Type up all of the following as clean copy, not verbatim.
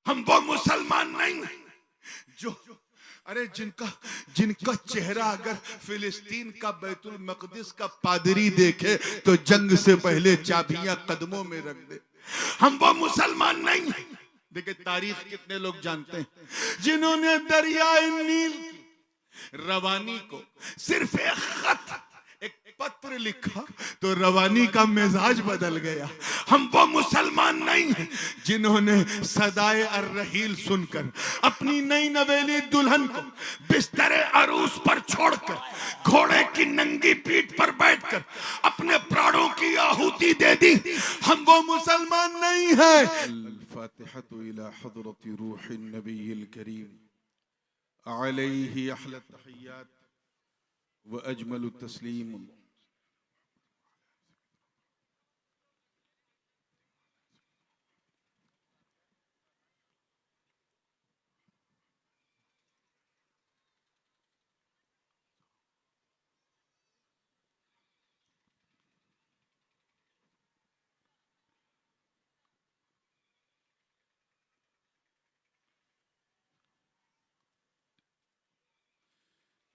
हम वो मुसलमान नहीं जो अरे जिनका जिनका चेहरा अगर फिलिस्तीन का बैतुल मकदिस का पादरी देखे तो जंग से पहले चाबियां कदमों में रख दे। हम वो मुसलमान नहीं। देखिए तारीख कितने लोग जानते हैं जिन्होंने दरियाए नील रवानी को सिर्फ एक खत, एक पत्र लिखा तो रवानी का मिजाज बदल गया। हम वो मुसलमान नहीं हैं जिन्होंने सदाए अर्रहील सुनकर अपनी नई नवेली दुल्हन को बिस्तरे अरूस पर छोड़कर घोड़े की नंगी पीठ पर बैठकर अपने प्राणों की आहुति दे दी। हम वो मुसलमान नहीं हैं। अल-फातिहतु इला हज़रति रूहिन नबिय्यिल करीम अलैहि अहला तहियात व अजमलु तस्लीम।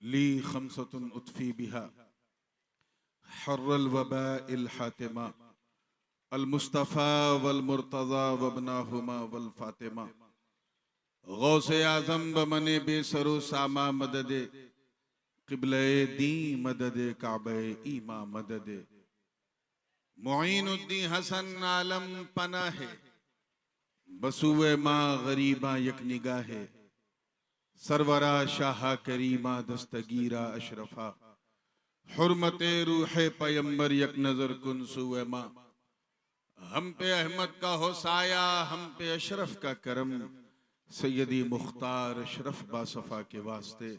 ली खमसतुन उतफी बिहा हर्रल वबाइल हातिमा अल मुस्तफ़ा वल मुर्तज़ा वबनाहुमा वल फातिमा गौसे आज़म बमने बेसरो सामा मददे क़िबले दी मददे काबे ईमा मददे मुईनुद्दीन हसन आलम पनाहे बसुए माँ गरीबा यक निगाहे सरवरा शाह करीमा दस्तगीरा अशरफा हुर्मते रूहे पैगंबर यक नजर कुन सुए माँ। हम पे अहमद का हो साया, हम पे अशरफ का करम, सैयदी मुख्तार अशरफ बासफा के वास्ते।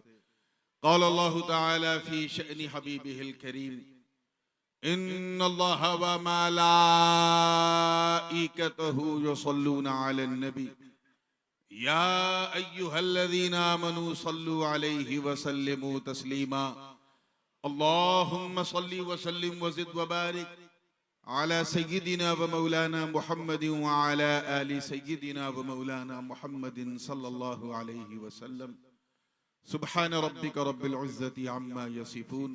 क़ाल अल्लाहु तआला फी शअनी हबीबिहिल करीम इन्नल्लाहा व मलाइकतहु युसल्लूना अलन नबी या अय्युहल्लज़ीना आमनू सल्लु अलैहि व सल्लिमू तस्लीमा। अल्लाहुम्मा सल्लि व सल्लिम व ज़िद व बारिक अला सय्यिदिना व मौलाना मुहम्मदिन व अला आलि सय्यिदिना व मौलाना मुहम्मदिन सल्लल्लाहु अलैहि व सल्लम। सुब्हान रब्बिक रब्बिल इज़्ज़ति अम्मा यसिफून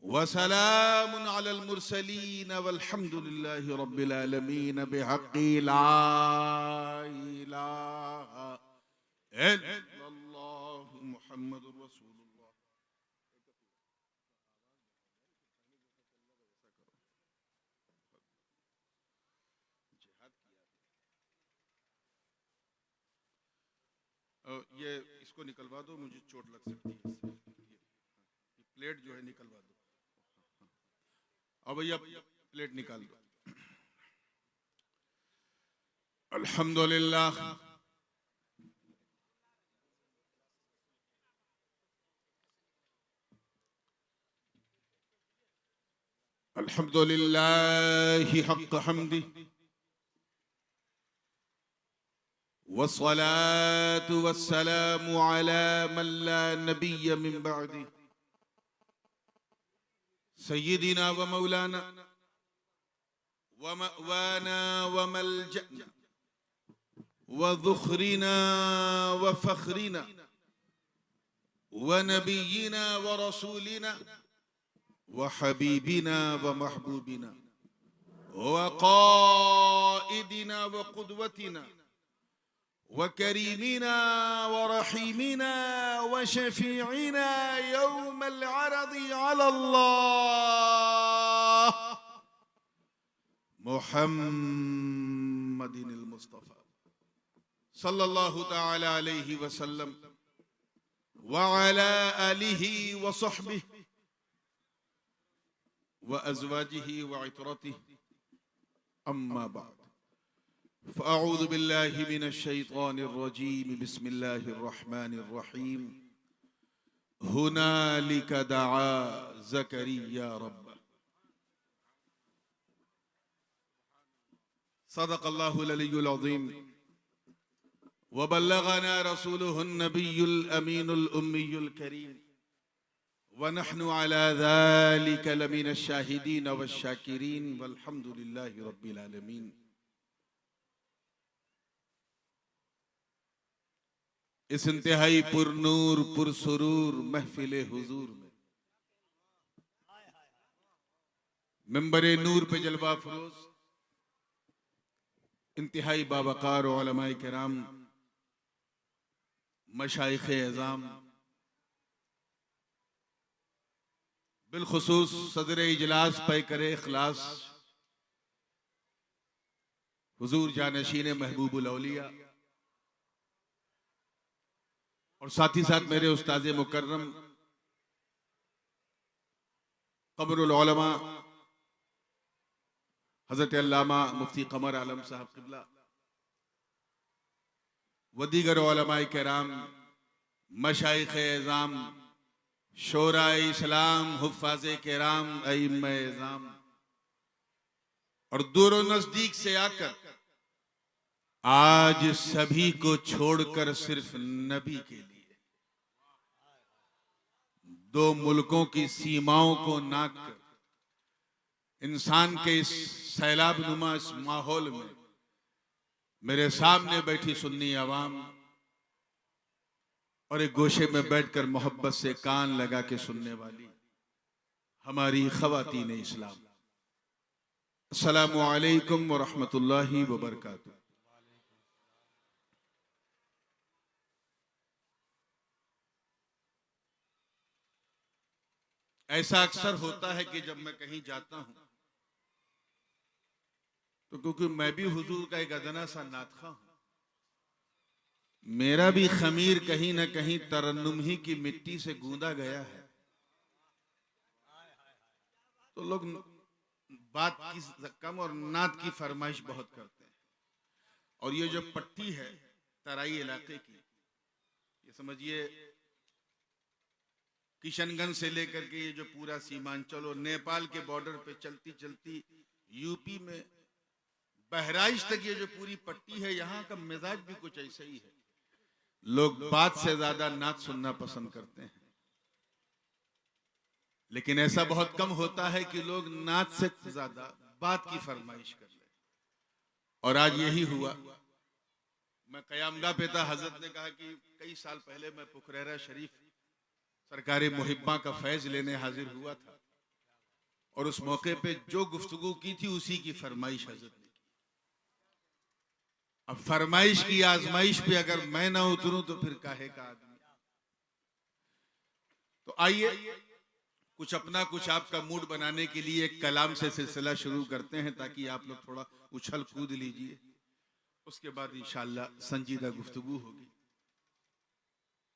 व सलामुन अलल मुरसलीन वल्हम्दुलिल्लाहि रब्बिल आलमीन बिहक़्क़ि ला इलाहा इल्लल्लाहु मुहम्मदुर रसूलुल्लाह। ये इसको निकलवा दो, मुझे चोट लग सकती है इससे। ये प्लेट जो है निकलवा दो। अब भैया प्लेट निकाल दो। अल्हम्दुलिल्लाह अल्हम्दुलिल्लाहि हक़्क़ हम्दी वस्सलातु वस्सलामु अला मन ला नबिय्य मिन बअदी सय्यिदिना व मौलाना व मअवाना व मलजअना व ज़ुख़रिना व फ़ख़रिना व नबिय्यिना व रसूलिना व हबीबिना व महबूबिना व क़ाइदिना व क़ुदवतिना व करीमिना व रहीमिना व शफ़ीइना यौमल अरज़ि अलल्लाह मुहम्मदिनिल मुस्तफ़ा सल्लल्लाहु तआला अलैहि वसल्लम व अला आलिहि व सहबिहि व अज़वाजिहि व इतरतिहि अम्मा बाद फ़अऊज़ु बिल्लाहि मिनश शैतानिर रजीम बिस्मिल्लाहिर रहमानिर रहीम हुनालिक दआ ज़करिया रब्बह। सदक़ल्लाहुल अलियुल अज़ीम व बल्लगना रसूलुहुन नबियुल अमीनुल उम्मियुल करीम व नहनु अला ज़ालिक लमिनश शाहिदीन वश्शाकिरीन वल्हम्दुलिल्लाहि रब्बिल आलमीन। इस इंतहाई पुरनूर पुरसुरूर महफिले हुजूर में मिंबरे नूर पे जलवा फरोज इंतहाई बावकार उलमाए किराम, मशाइख एज़ाम, बिलखुसूस सदर इजलास पैकर इखलास हुजूर जानशीन महबूबुल औलिया और साथ ही साथ मेरे उस्ताद मुकर्रम क़मरुल उलमा हजरत अल्लामा मुफ्ती कमर आलम साहब क़िबला व दीगर उलमाए किराम, मशाइख एज़ाम, शोराए इस्लाम, हुफ़्फ़ाज़े किराम, अइम्मा एज़ाम और दूर और नजदीक से आकर आज सभी को छोड़कर सिर्फ नबी के लिए दो मुल्कों की सीमाओं को नाक कर इंसान के इस सैलाब नुमा इस माहौल में मेरे सामने बैठी सुन्नी आवाम और एक गोशे में बैठकर मोहब्बत से कान लगा के सुनने वाली हमारी ख़वातीन इस्लाम, अस्सलामु अलैकुम व रहमतुल्लाहि व बरकातुहू। ऐसा अक्सर होता है कि जब मैं कहीं जाता हूं तो क्योंकि मैं भी हुजूर का एक अदना सा नातखा हूं, मेरा भी खमीर कहीं ना कहीं तरन्नुम ही की मिट्टी से गूंदा गया है, तो लोग बात की कम और नात की फरमाइश बहुत करते हैं। और ये जो पट्टी है तराई इलाके की, ये समझिए किशनगंज से लेकर के ये जो पूरा सीमांचल और नेपाल के बॉर्डर पे चलती चलती यूपी में बहराइच तक ये जो पूरी पट्टी है, यहाँ का मिजाज भी कुछ ऐसा ही है। लोग बात से ज्यादा नात सुनना पसंद करते हैं, लेकिन ऐसा बहुत कम होता है कि लोग नात से ज्यादा बात की फरमाइश कर ले। और आज यही हुआ। मैं कयामगाह पे था, हजरत ने कहा कि कई साल पहले मैं पुखरेरा शरीफ सरकारी मुहिब्बा का फैज लेने हाजिर हुआ था और उस मौके पे जो गुफ्तगू की थी उसी की फरमाइश हजरत ने की। अब फरमाइश की आजमाइश पे अगर मैं ना उतरूं तो फिर काहे का आदमी। तो आइए कुछ अपना कुछ आपका मूड बनाने के लिए एक कलाम से सिलसिला शुरू करते हैं ताकि आप लोग थोड़ा उछल कूद लीजिए, उसके बाद इंशाअल्लाह संजीदा गुफ्तगू होगी।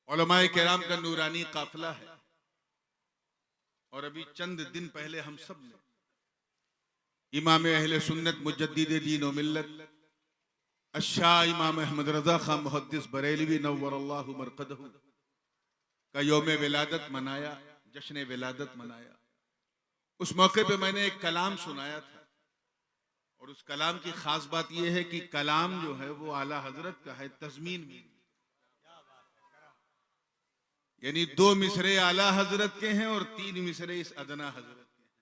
उलमाए किराम का नूरानी काफिला है और अभी चंद दिन पहले हम सब ने इमाम अहले सुन्नत मुजद्दिद दीन व मिल्लत अशाह इमाम अहमद रजा खां मुहद्दिस बरेलवी नव्वरल्लाहु मरकदहू का यौम विलादत मनाया, जश्न विलादत मनाया। उस मौके पे मैंने एक कलाम सुनाया था और उस कलाम की खास बात यह है कि कलाम जो है वो आला हजरत का है, तज़मीन में, यानी 2 मिसरे आला हजरत के हैं और 3 मिसरे इस अदना हजरत के हैं।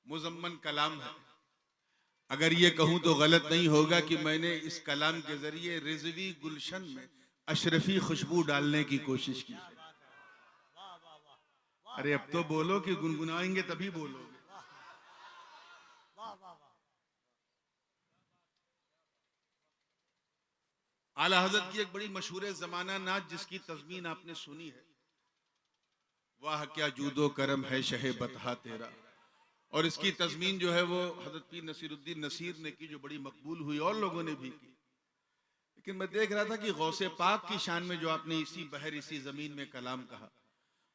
मुजम्मन कलाम है। अगर ये कहूं तो गलत नहीं होगा कि मैंने इस कलाम के जरिए रिजवी गुलशन में अशरफी खुशबू डालने की कोशिश की है। अरे अब तो बोलो कि गुनगुनाएंगे तभी बोलोगे। आला हजरत की एक बड़ी मशहूर जमाना नात जिसकी तज़मीन आपने सुनी है, वाह क्या जूदो करम है शहे बतहा तेरा, और इसकी तज़मीन जो है वो हजरत पीर नसीरुद्दीन नसीर ने की, जो बड़ी मकबूल हुई और लोगों ने भी की। लेकिन मैं देख रहा था कि गौसे पाक की शान में जो आपने इसी बहर इसी जमीन में कलाम कहा,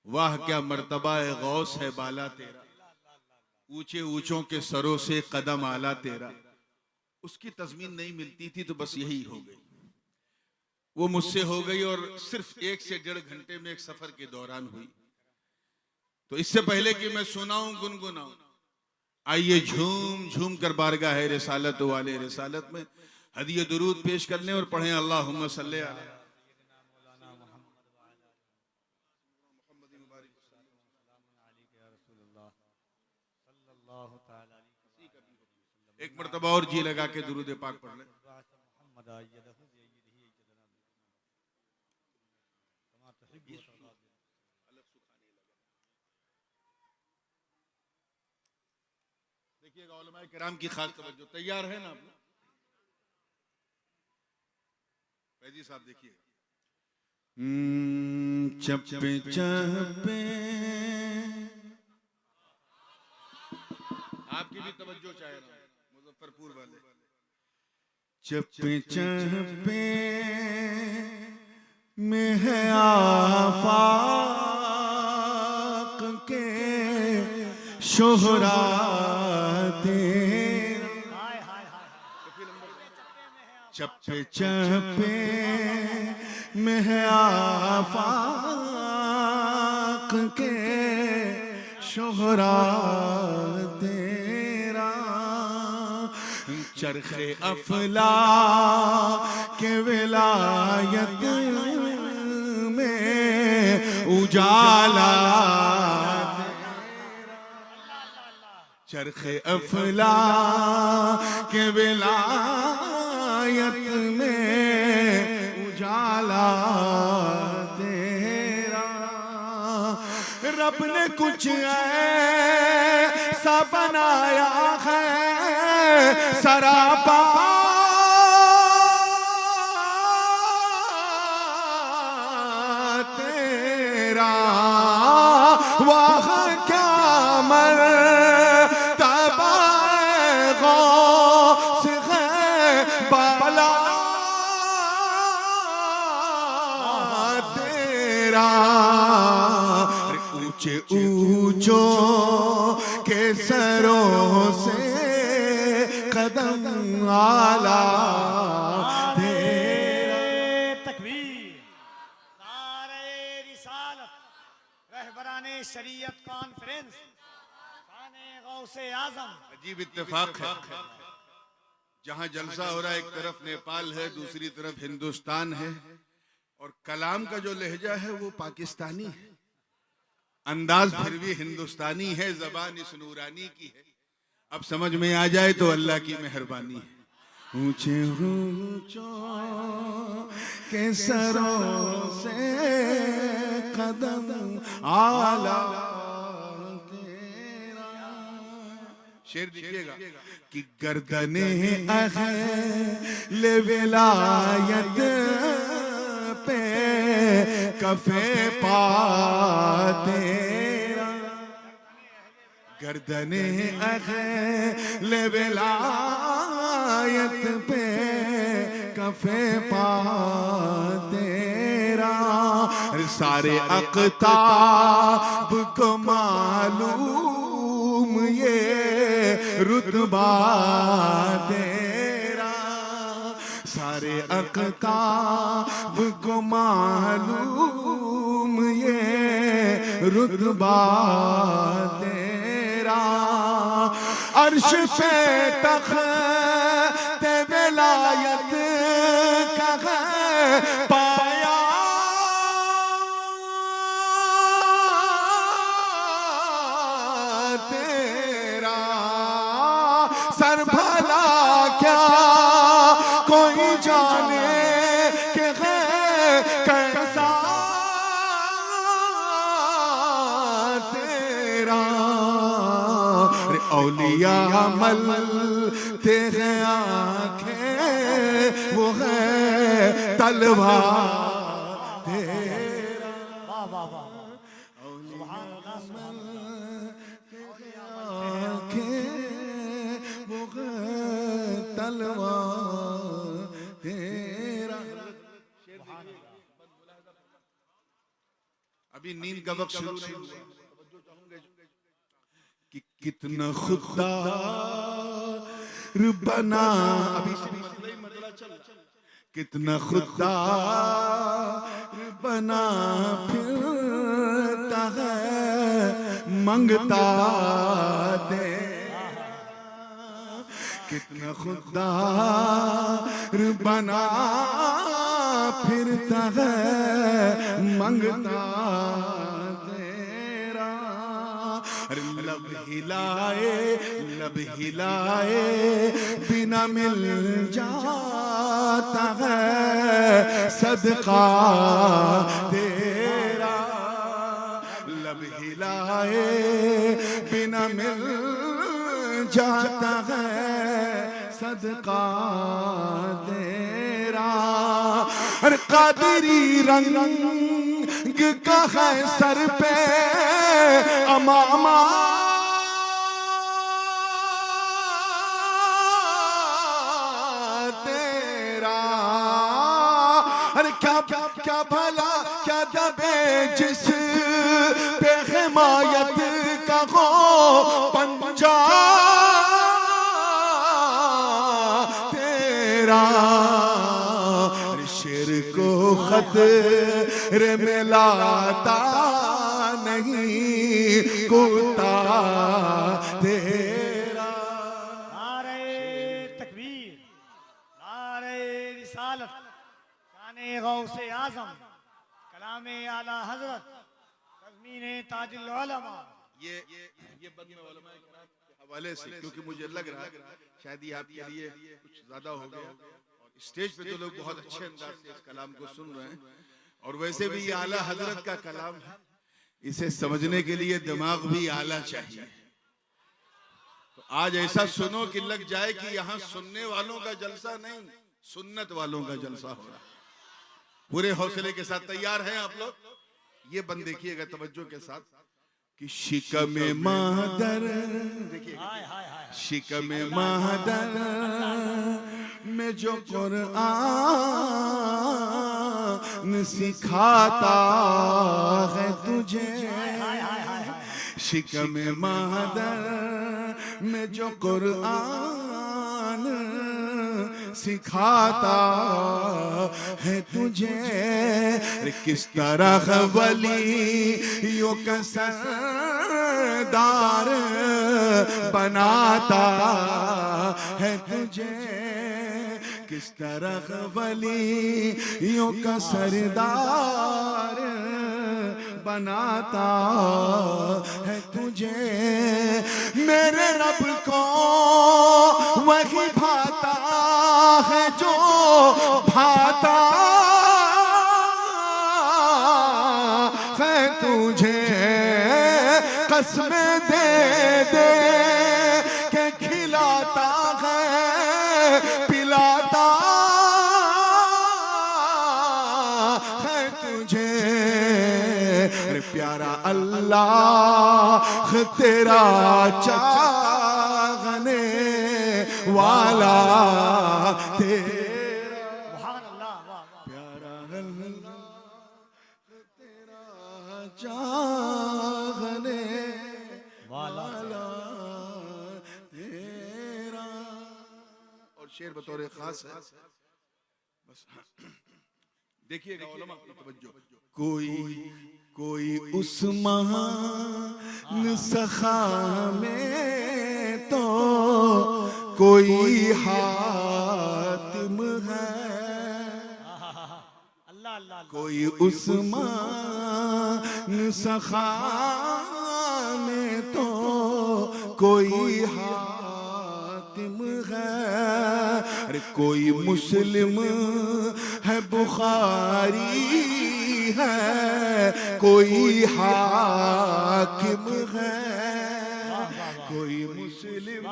वाह क्या मर्तबा है गौस है बाला तेरा, ऊंचे ऊंचों के सरों से कदम आला तेरा, उसकी तज़मीन नहीं मिलती थी तो बस यही हो गई। वो मुझसे हो गई और सिर्फ 1 से 1.5 घंटे में एक सफर के दौरान हुई। तो इससे पहले कि मैं सुनाऊं गुनगुनाऊं, आइए झूम झूम कर बारगाह है रिसालत वाले रिसालत में हदिया दुरूद पेश कर लें और पढ़ें अल्लाहुम्मा सल्ली अला एक मरतबा और जी लगा के दुरूद पाक पढ़ लें। देखिएगा उलमाए किराम की खास तवज्जो। तैयार है ना आप? फैजी साहब देखिए, चप्पे चप्पे, आपकी भी तवज्जो चाहे ना मुजफ्फरपुर वाले। चप्पे चप्पे में है आफाक के शोहराते, चप्पे चप्पे में है आफाक के शोहराते, चरखे अफला के विलायत में उजाला, चरखे अफला के विलायत में उजाला तेरा। रब ने कुछ ऐसा बनाया है सरापा तेरा, वाह क्या मर्तबा गौस है बाला तेरा। ऊंचे ऊंचों के सरों से कदम आला तेरा। तकबीर, नारे रिसालत, रहबराने शरीयत कॉन्फ्रेंस, खाने गौसे आजम। अजीब इत्तेफाक है, जहां जलसा हो रहा है एक तरफ नेपाल है, दूसरी तरफ हिंदुस्तान है, और कलाम का जो लहजा है वो पाकिस्तानी है, अंदाज फिर भी हिंदुस्तानी है, जबान इस नूरानी की है। अब समझ में आ जाए तो अल्लाह की मेहरबानी है। ऊंचे ऊंचों के सरों से कदम आला तेरा। शेर देखिएगा कि गर्दने अहले विलायत पे कफे पा तेरा, गर्दने अहले विलायत पे कफे पा तेरा। सारे अक़ताब को मालूम ये रुतबा तेरा, सारे अक़ताब को मालूम ये रुतबा तेरा। अर्श पे तख़्त विलायत का है पाया तेरा। सर भला क्या कोई जाने के है कैसा तेरा। औलिया मलते हैं आँखें, वो है तलवार तेरा। वाह वाह वाह, सुभान अल्लाह, सुभान आँखें वो है तलवार तेरा। अभी नींद का वक्त शुरू नहीं हुआ, कि कितना खुदा बना, अभी से मसला चल, कितना खुदा बना फिरता है मंगता दे, कितना खुदा बना फिरता है मंगता तेरा। लब हिलाए बिना मिल जाता है सदका तेरा। हिलाए बिना मिल जाता है सदका तेरा। अरे कादरी रंग का है सर पे अमामा तेरा। अरे क्या क्या भला क्या दबे जिस पे हिमायत का हो पंजा तेरा। शेर को खतरे में लाता नहीं कुत्ता तेरा। नारे तकबीर, नारे रिसालत, शाने गौसे आजम, कलामे आला हजरत, तज़मीने ताजुल उलमा। ये बद में उलमाए किराम के हवाले से, क्योंकि मुझे लग रहा है शायद ये आपके लिए कुछ ज्यादा हो गया। और स्टेज पे तो लोग बहुत अच्छे अंदाज से इस कलाम को सुन रहे हैं, और वैसे भी ये आला हजरत का कलाम है, इसे समझने के लिए दिमाग भी आला चाहिए। तो आज ऐसा सुनो कि लग जाए कि यहाँ सुनने वालों का जलसा नहीं, सुन्नत वालों का जलसा हो रहा है। पूरे हौसले के साथ तैयार हैं आप लोग? ये बंद देखिएगा तवज्जो के साथ कि शिकमे मादर, देखिए शिकमे मादर में जो कुरान सिखाता है तुझे, शिकमे मादर में जो कुरान सिखाता है तुझे। किस तरह वलियों का सरदार बनाता है तुझे, किस तरह वलियों का सरदार बनाता है तुझे। मेरे रब को वही भाता है जो भाता है तुझे। कसमें दे दे के खिलाता है पिलाता है तुझे। अरे प्यारा अल्लाह तेरा चाहने वाला तेरा। सुभान अल्लाह, वाह वाह। प्यारा अल्लाह तेरा चाहने वाला तेरा। और शेर बतौर खास है, बस देखिएगा उलमा की तवज्जो। कोई उस महान सखा में तो कोई हातिम है, अल्लाह अल्लाह। कोई उस महान सखा में तो कोई हातिम है। अरे कोई मुस्लिम है बुखारी है, कोई हाकिम है, कोई मुस्लिम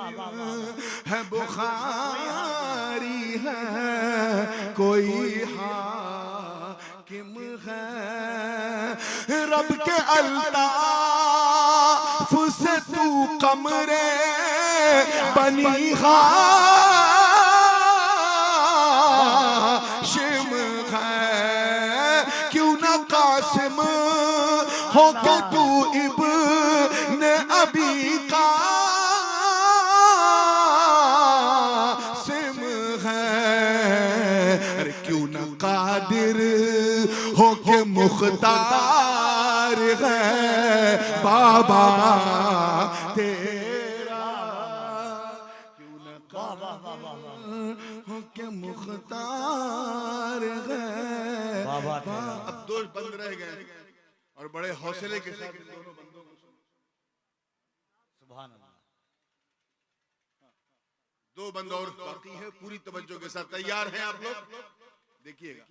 है बुखारी है, कोई हाकिम है। रब के अल्ताफ से तू कमरे बनी हाशिम है, क्यों ना कासिम हो के तू इब्न अबी कासिम है। अरे क्यों ना कादिर हो के मुख्तार है बाबा तेरा, क्यों ना कादिर हो के मुख्तार है बाबा। अब दो बंद रह गए और बड़े हौसले के साथ इन दोनों बंदों को सुनो। सुभान अल्लाह। दो बंद और बाकी है, पूरी तवज्जो के साथ तैयार हैं आप लोग? देखिएगा।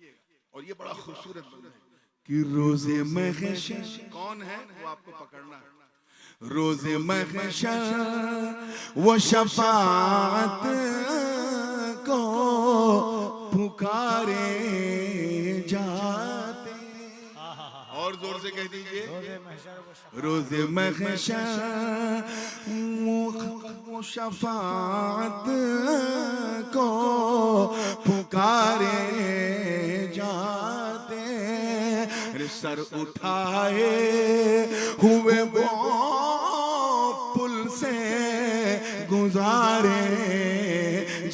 और ये बड़ा खूबसूरत बंद है, कि रोजे महशर कौन है वो आपको पकड़ना है। रोजे महशर वो शफाअत को पुकारे जाते। और जोर से कह दीजिए, रोजे महशर वो शफाअत को पुकारे जाते। सर उठाए हुए वो पुल से गुजारे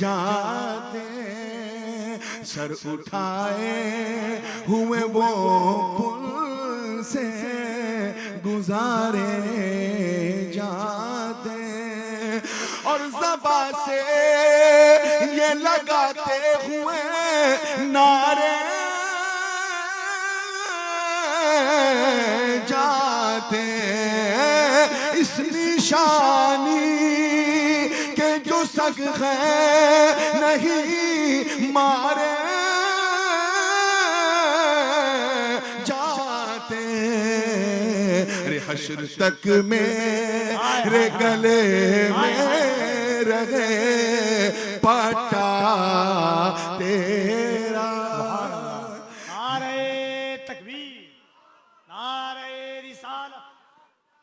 जाते। सर उठाए हुए वो पुल से गुजारे जाते। और ज़बा से ये लगाते हुए नारे जाते। इस निशानी के जो सग है नहीं मारे जाते। रे हश्र तक मेरे गले में रहे पटा तेरा।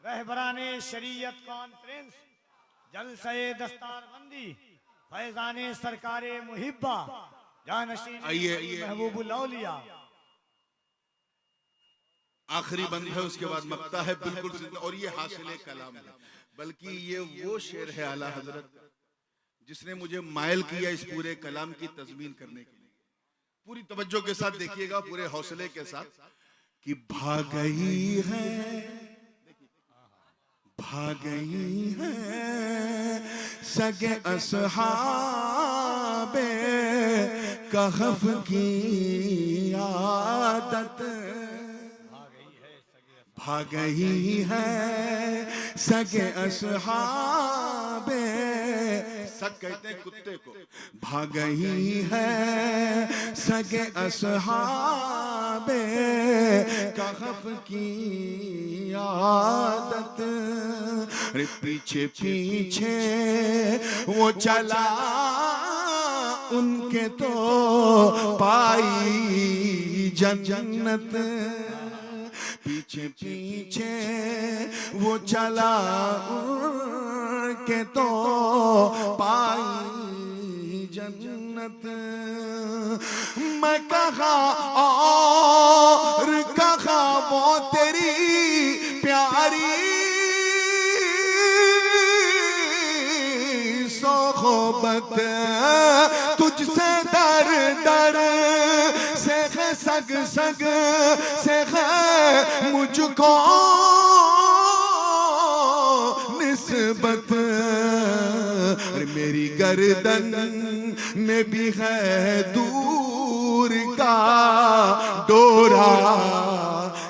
रहबराने शरीयत कॉन्फ्रेंस जलसे दस्तारबंदी फैजाने सरकारे मुहिब्बा जानशीन महबूबुल औलिया। आखिरी बंद है, उसके बाद मक्ता है बिल्कुल। और ये हासिले कलाम है, बल्कि ये वो शेर है आला हजरत जिसने मुझे मायल किया इस पूरे कलाम की तज़मीन करने के लिए। पूरी तवज्जो के साथ देखिएगा, पूरे हौसले के साथ कि भाग गई है, भाग गई है सगे असहाबे कहफ की आदत। भाग गई है सगे असहाबे, सग कहते हैं कुत्ते को। भाग गई है सगे असहाबे कहफ की आदत। अरे पीछे पीछे वो चला उनके तो पाई जन्नत। पीछे पीछे वो चला उनके तो पाई जन्नत। मैं कहा और कहा वो तेरी प्यारी सोहबत। तुझसे दर दर से सग सग से मुझको निस्बत। मेरी गर्दन में भी है दूर का डोरा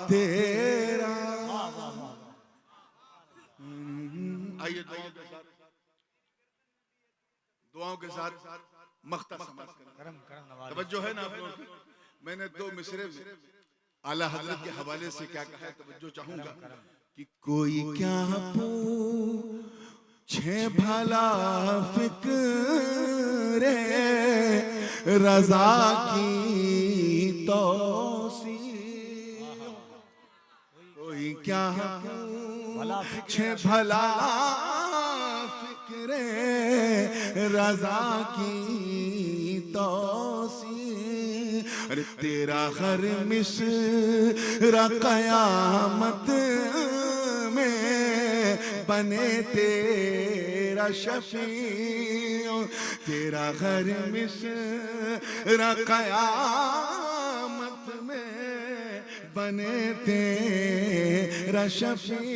तेरा। आइए दुआओं के साथ मख्ता समाप्त करें। तवज्जो है ना आप लोग? मैंने दो मिसरे में आला हजरत के हवाले से क्या कहा है, तवज्जो चाहूंगा कि कोई क्या पूछे भला फिक्रे रजा की तौसी। कोई क्या पूछे भला फिक्रे रजा की तौसी। अरे तेरा हर मिसरा कयामत में बने तेरा शफी। तेरा हर मिसरा कयामत में बने तेरा शफी।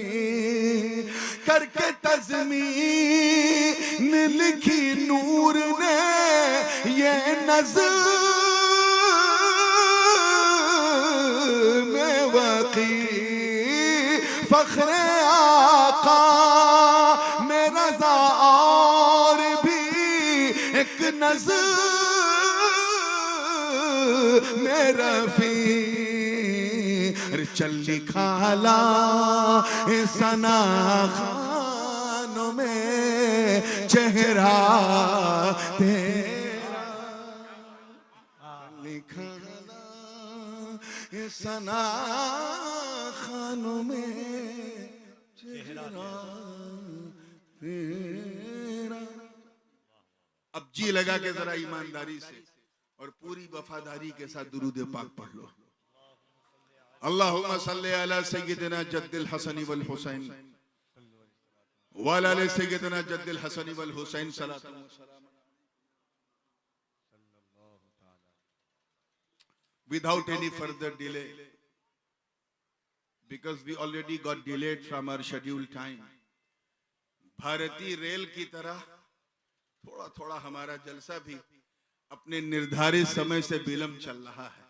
करके तज़मीन लिखी नूर ने ये नज़्म में वक़ी। फ़ख्रे आका में रज़ा और भी एक नज़्म में रफ़ी। हर चल खाला सना खानों में चेहरा तेरा लिखा सना खानों में चेहरा तेरा। अब जी लगा के जरा ईमानदारी से और पूरी वफादारी के साथ दुरूद पाक पढ़ लो। अल्लाहुम्मा सल्ली अला सय्यिदिना जद्दिल हसन वल हुसैन व अला सय्यिदिना जद्दिल हसन वल हुसैन सलातु व सलाम। Without any further delay, because we already got delayed from our scheduled time, भारतीय रेल की तरह थोड़ा थोड़ा हमारा जलसा भी अपने निर्धारित समय से विलंब चल रहा है।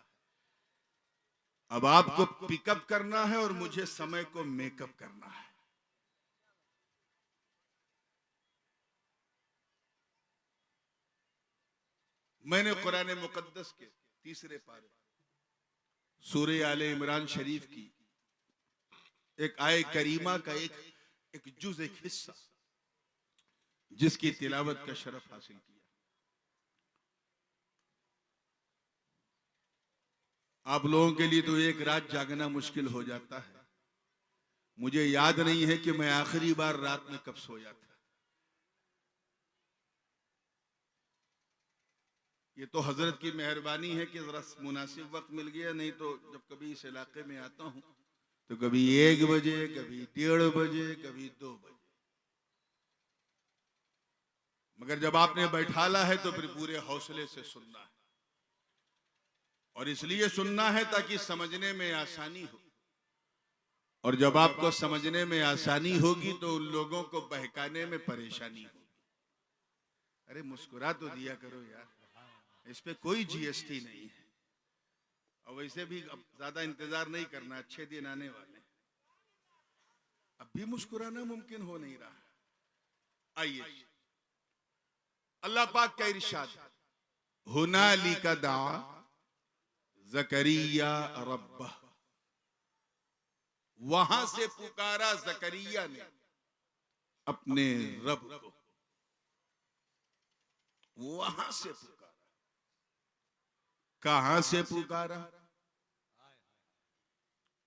अब आपको पिकअप करना है और मुझे समय को मेकअप करना है। मैंने कुरान मुकद्दस के तीसरे पारे सूरह आले इमरान शरीफ की एक आय करीमा का एक जुज, एक हिस्सा, जिसकी तिलावत का शरफ हासिल किया। आप लोगों के लिए तो एक रात जागना मुश्किल हो जाता है। मुझे याद नहीं है कि मैं आखिरी बार रात में कब सोया था। ये तो हजरत की मेहरबानी है कि जरा मुनासिब वक्त मिल गया, नहीं तो जब कभी इस इलाके में आता हूं तो कभी 1 बजे, कभी 1:30 बजे, कभी 2 बजे। मगर जब आपने बैठाला है तो फिर पूरे हौसले से सुनना है, और इसलिए सुनना है ताकि समझने में आसानी हो। और जब आपको समझने में आसानी होगी तो उन लोगों को बहकाने में परेशानी होगी। अरे मुस्कुरा तो दिया करो यार, इस पे कोई जीएसटी नहीं है। और वैसे भी अब ज्यादा इंतजार नहीं करना, अच्छे दिन आने वाले। अब भी मुस्कुराना मुमकिन हो नहीं रहा। आइए, अल्लाह पाक का इरशाद, हुनालिका दआ ज़करिया रब्बह। वहां से पुकारा ज़करिया ने अपने रब को। वहां से पुकारा, कहां से पुकारा,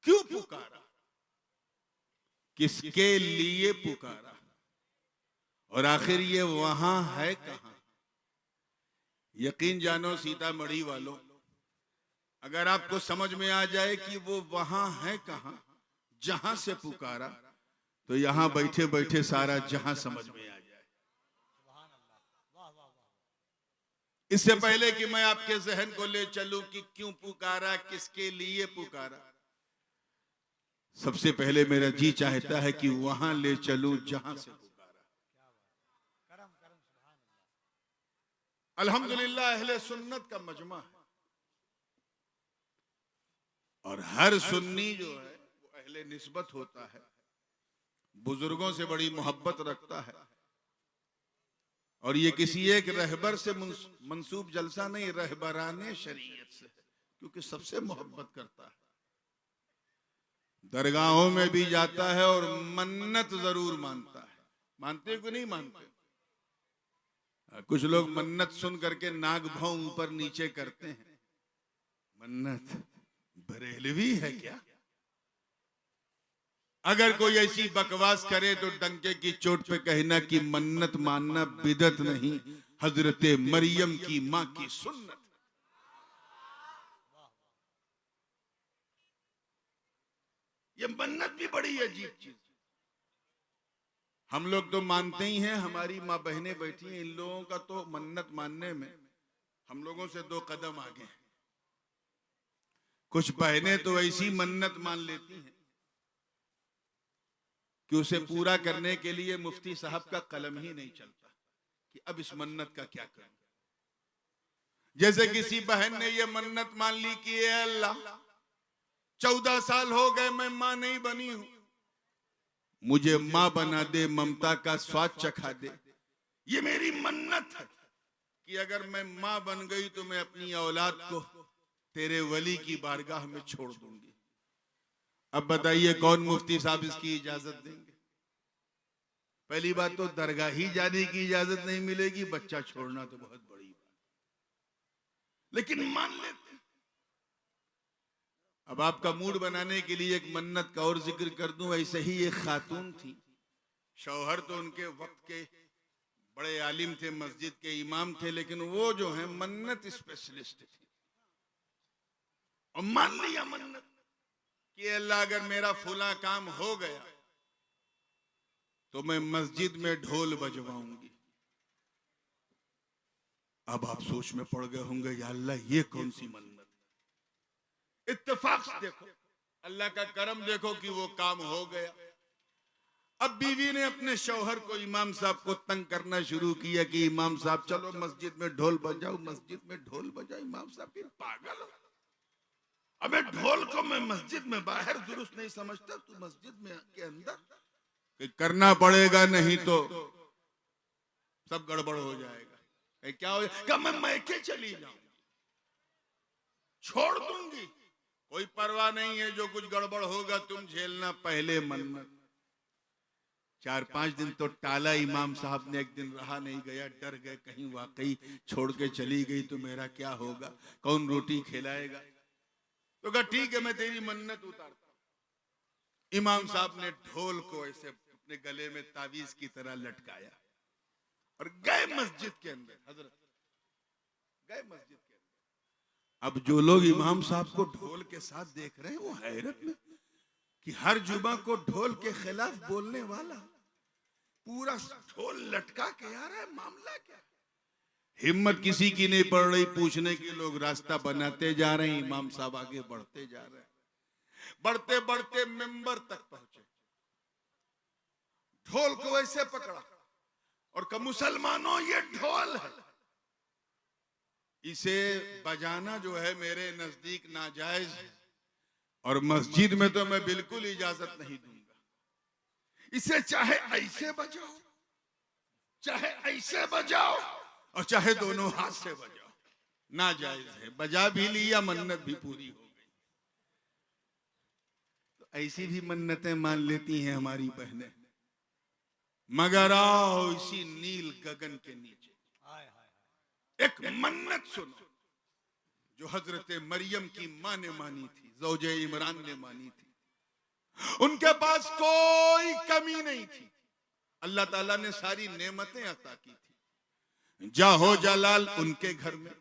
क्यों पुकारा, किसके लिए पुकारा, और आखिर ये वहां है कहां। यकीन जानो सीतामढ़ी वालों, अगर आपको समझ में आ जाए कि वो वहां है कहां, जहां से पुकारा, तो यहां बैठे बैठे सारा जहां समझ में आ जाए। इससे पहले कि मैं आपके जहन को ले चलूं कि क्यों पुकारा, किसके लिए पुकारा, सबसे पहले मेरा जी चाहता है कि वहां ले चलूं जहां से पुकारा। अल्हम्दुलिल्लाह अहले सुन्नत का मजमा है, और हर सुन्नी जो है वो अहले निस्बत होता है, बुजुर्गों से बड़ी मोहब्बत रखता है। और ये किसी एक रहबर से मंसूब जलसा नहीं, रहबराने शरीयत से, क्योंकि सबसे मोहब्बत करता है। दरगाहों में भी जाता है और मन्नत जरूर मानता है। मानते को नहीं मानते? कुछ लोग मन्नत सुन करके नाक भौं ऊपर नीचे करते हैं। मन्नत बरेलवी है क्या? अगर कोई ऐसी बकवास करे तो डंके की चोट पे कहना कि मन्नत मानना बिदत नहीं, हजरत मरियम की मां की सुन्नत। ये मन्नत भी बड़ी अजीब चीज। हम लोग तो मानते ही हैं, हमारी माँ बहनें बैठी हैं, इन लोगों का तो मन्नत मानने में हम लोगों से 2 कदम आगे हैं। कुछ बहनें तो ऐसी मन्नत मान लेती हैं कि उसे पूरा करने के लिए मुफ्ती साहब का कलम ही नहीं चलता कि अब इस मन्नत का क्या करूं। जैसे किसी बहन ने ये मन्नत मान ली कि ए अल्लाह, 14 साल हो गए मैं मां नहीं बनी हूं, मुझे मां बना दे, ममता का स्वाद चखा दे। ये मेरी मन्नत है कि अगर मैं मां बन गई तो मैं अपनी औलाद को तेरे वली की बारगाह में छोड़ दूंगी। अब बताइए कौन मुफ्ती साहब इसकी इजाजत देंगे? पहली बात तो दरगाह ही जाने की इजाजत नहीं मिलेगी, बच्चा छोड़ना तो बहुत बड़ी बात, लेकिन मान लेते। अब आपका मूड बनाने के लिए एक मन्नत का और जिक्र कर दूं। ऐसे ही एक खातून थी, शौहर तो उनके वक्त के बड़े आलिम थे, मस्जिद के इमाम थे, लेकिन वो जो है मन्नत स्पेशलिस्ट थी। और मान लिया मन्नत कि अल्लाह अगर मेरा फुला काम हो गया तो मैं मस्जिद में ढोल बजवाऊंगी। अब आप सोच में पड़ गए होंगे, या अल्लाह ये कौन सी मन्नत? इत्तेफाक से देखो, अल्लाह का करम देखो कि वो काम हो गया। अब बीवी ने अपने शौहर को, इमाम साहब को तंग करना शुरू किया कि इमाम साहब चलो मस्जिद में ढोल बजाओ, मस्जिद में ढोल बजाओ। इमाम साहब की पागल हो, अबे ढोल को मैं मस्जिद में बाहर दुरुस्त नहीं समझता, तू मस्जिद में के अंदर कि करना पड़ेगा, नहीं तो सब गड़बड़ हो जाएगा। क्या हो जाएगा? मैं मैके चली जाऊं, छोड़ दूंगी, कोई परवाह नहीं है, जो कुछ गड़बड़ होगा तुम झेलना, पहले मन्नत। 4-5 दिन तो टाला इमाम साहब ने, एक दिन रहा नहीं गया, डर गए कहीं वाकई छोड़ के चली गई तो मेरा क्या होगा, कौन रोटी खिलाएगा। तो कहा ठीक है मैं तेरी मन्नत उतारता हूं। इमाम साहब ने ढोल को ऐसे अपने गले में तावीज की तरह लटकाया और गए मस्जिद के अंदर। हजरत गए मस्जिद के अंदर। अब जो लोग इमाम साहब को ढोल के साथ देख रहे हैं वो हैरत में कि हर जुमा को ढोल के खिलाफ बोलने वाला पूरा ढोल लटका के आ रहा है, मामला क्या? हिम्मत किसी की नहीं पड़ रही पूछने की, लोग रास्ता बनाते जा रहे हैं, इमाम साहब आगे बढ़ते जा रहे हैं। बढ़ते बढ़ते मेंबर तक पहुंचे, ढोल को ऐसे पकड़ा और कहा मुसलमानों ये ढोल है, इसे बजाना जो है मेरे नजदीक नाजायज है और मस्जिद में तो मैं बिल्कुल इजाजत नहीं दूंगा। इसे चाहे ऐसे बजाओ, चाहे ऐसे बजाओ और चाहे दोनों हाथ से बजाओ, नाजायज है। बजा भी लिया, मन्नत भी पूरी हो गई। तो ऐसी भी मन्नतें मान लेती हैं हमारी बहनें। मगर आओ इसी नील गगन के नीचे एक मन्नत सुनो जो हजरत मरियम की मां ने मानी थी, ज़ौजे इमरान ने मानी थी। उनके पास कोई कमी नहीं थी, अल्लाह ताला ने सारी नेमतें अता की थी। जाहो जलाल उनके घर में,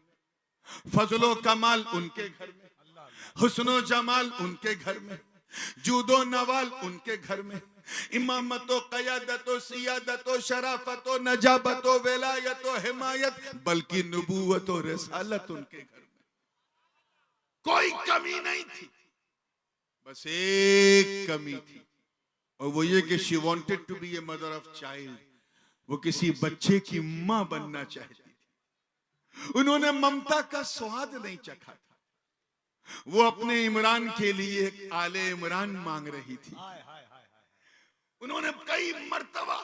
फजलो कमाल उनके घर में, हुस्नो जमाल उनके घर में, जूदो नवाल उनके घर में, इमामतो क़यादतो सियादतो शराफतो नजाबतो विलायतो हिमायत बल्कि नबूवतो रिसालत उनके घर में कोई कमी नहीं थी। बस एक कमी थी और वो ये कि she wanted to be a mother of child. वो किसी बच्चे की मां बनना चाहती थी। उन्होंने ममता का स्वाद नहीं चखा था। वो अपने इमरान के लिए एक आले इमरान मांग रही थी। उन्होंने कई मर्तबा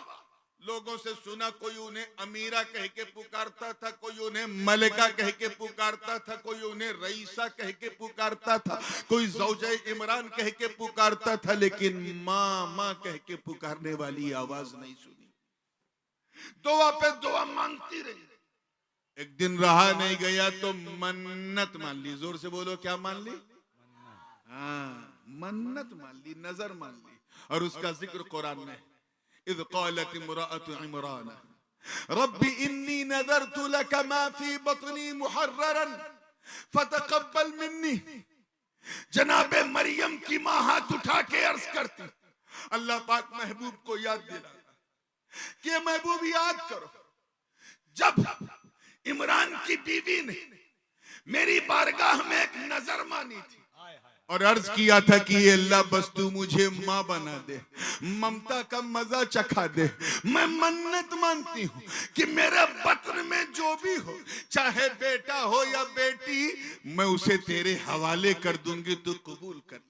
लोगों से सुना, कोई उन्हें अमीरा कह के पुकारता था, कोई उन्हें मलिका कह के पुकारता था, कोई उन्हें रईसा कह के पुकारता था, कोई ज़ौजे इमरान कह के पुकारता था, लेकिन माँ माँ कह के पुकारने वाली आवाज नहीं सुनी। दुआ पे दुआ मांगती रही। एक दिन रहा नहीं गया तो मन्नत मान ली। जोर से बोलो, क्या मान ली? हाँ, मन्नत मान ली, नजर मान ली। और उसका जिक्र कुरान में, इज़ क़ालत इम्राअतु इमरान रब्बी इन्नी नज़रतु लक मा फी बत्नी मुहर्ररन फतक़ब्बल मिन्नी। जनाबे मरियम की मां हाथ उठा के अर्ज करती, अल्लाह पाक महबूब को याद दिला कि महबूब याद करो, जब इमरान की बीवी ने मेरी बारगाह में एक नजर मानी थी और अर्ज किया था कि ये अल्लाह बस तू मुझे माँ बना दे, ममता का मजा चखा दे। मैं मन्नत मानती हूँ कि मेरे बतन में जो भी हो, चाहे बेटा हो या बेटी, मैं उसे तेरे हवाले कर दूंगी, तू कबूल कर ले।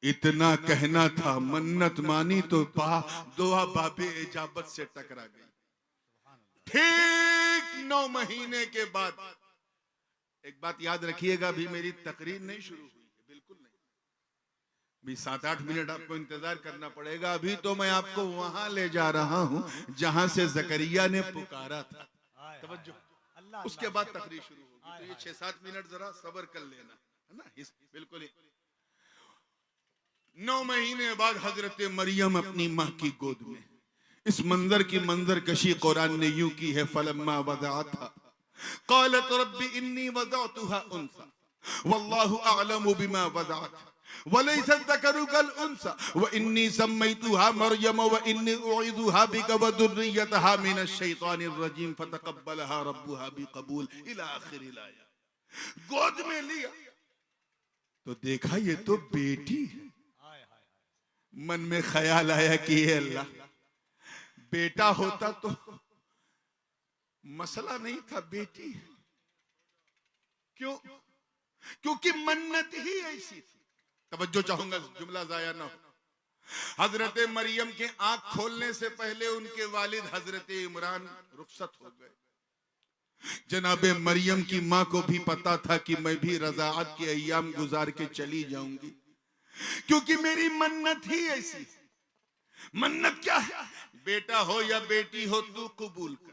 इतना कहना था, मन्नत मानी तो दुआ बाबे इजाबत से टकरा गई। ठीक 9 महीने के बाद, एक बात याद रखिएगा, अभी मेरी तकरीर नहीं शुरू हुई है, बिल्कुल नहीं। अभी 7-8 मिनट आपको इंतजार करना पड़ेगा। अभी तो मैं आपको वहां ले जा रहा हूं जहां से जकरिया ने पुकारा था। तवज्जो, अल्लाह उसके बाद तकरीर शुरू होगी। तो ये 6-7 मिनट जरा सब्र कर लेना, है ना। बिल्कुल ही 9 महीने बाद हजरत मरियम अपनी माँ की गोद में। इस मंजर की मंजर कशी कुरान ने यूं की है, फलम्मा वदअतहा क़ालत रब्बी इन्नी वदअतुहा उन्सा वल्लाहु अअलमु बिमा वदअत वलैसा ज़करु कल उन्सा व इन्नी सम्मैतुहा मरियम व इन्नी उईदुहा बिका व दुर्रियतहा मिनश शैतानिर रजीम फतक़ब्बलहा रब्बुहा बिक़बूल इला आखिरिल आया। गोद में लिया तो देखा ये तो बेटी है। मन में ख्याल आया कि ये अल्लाह, बेटा होता तो मसला नहीं था, बेटी है। क्यों? क्योंकि मन्नत ही ऐसी थी। तवज्जो चाहूंगा, जुमला जाया ना हो। हजरत मरियम के आंख खोलने से पहले उनके वालिद हजरत इमरान रुखसत हो गए। जनाबे मरियम की मां को भी पता था कि मैं भी रज़ाअत के अय्याम गुजार के चली जाऊंगी, क्योंकि मेरी मन्नत ही ऐसी। मन्नत क्या है? बेटा हो या बेटी हो तू कबूल कर।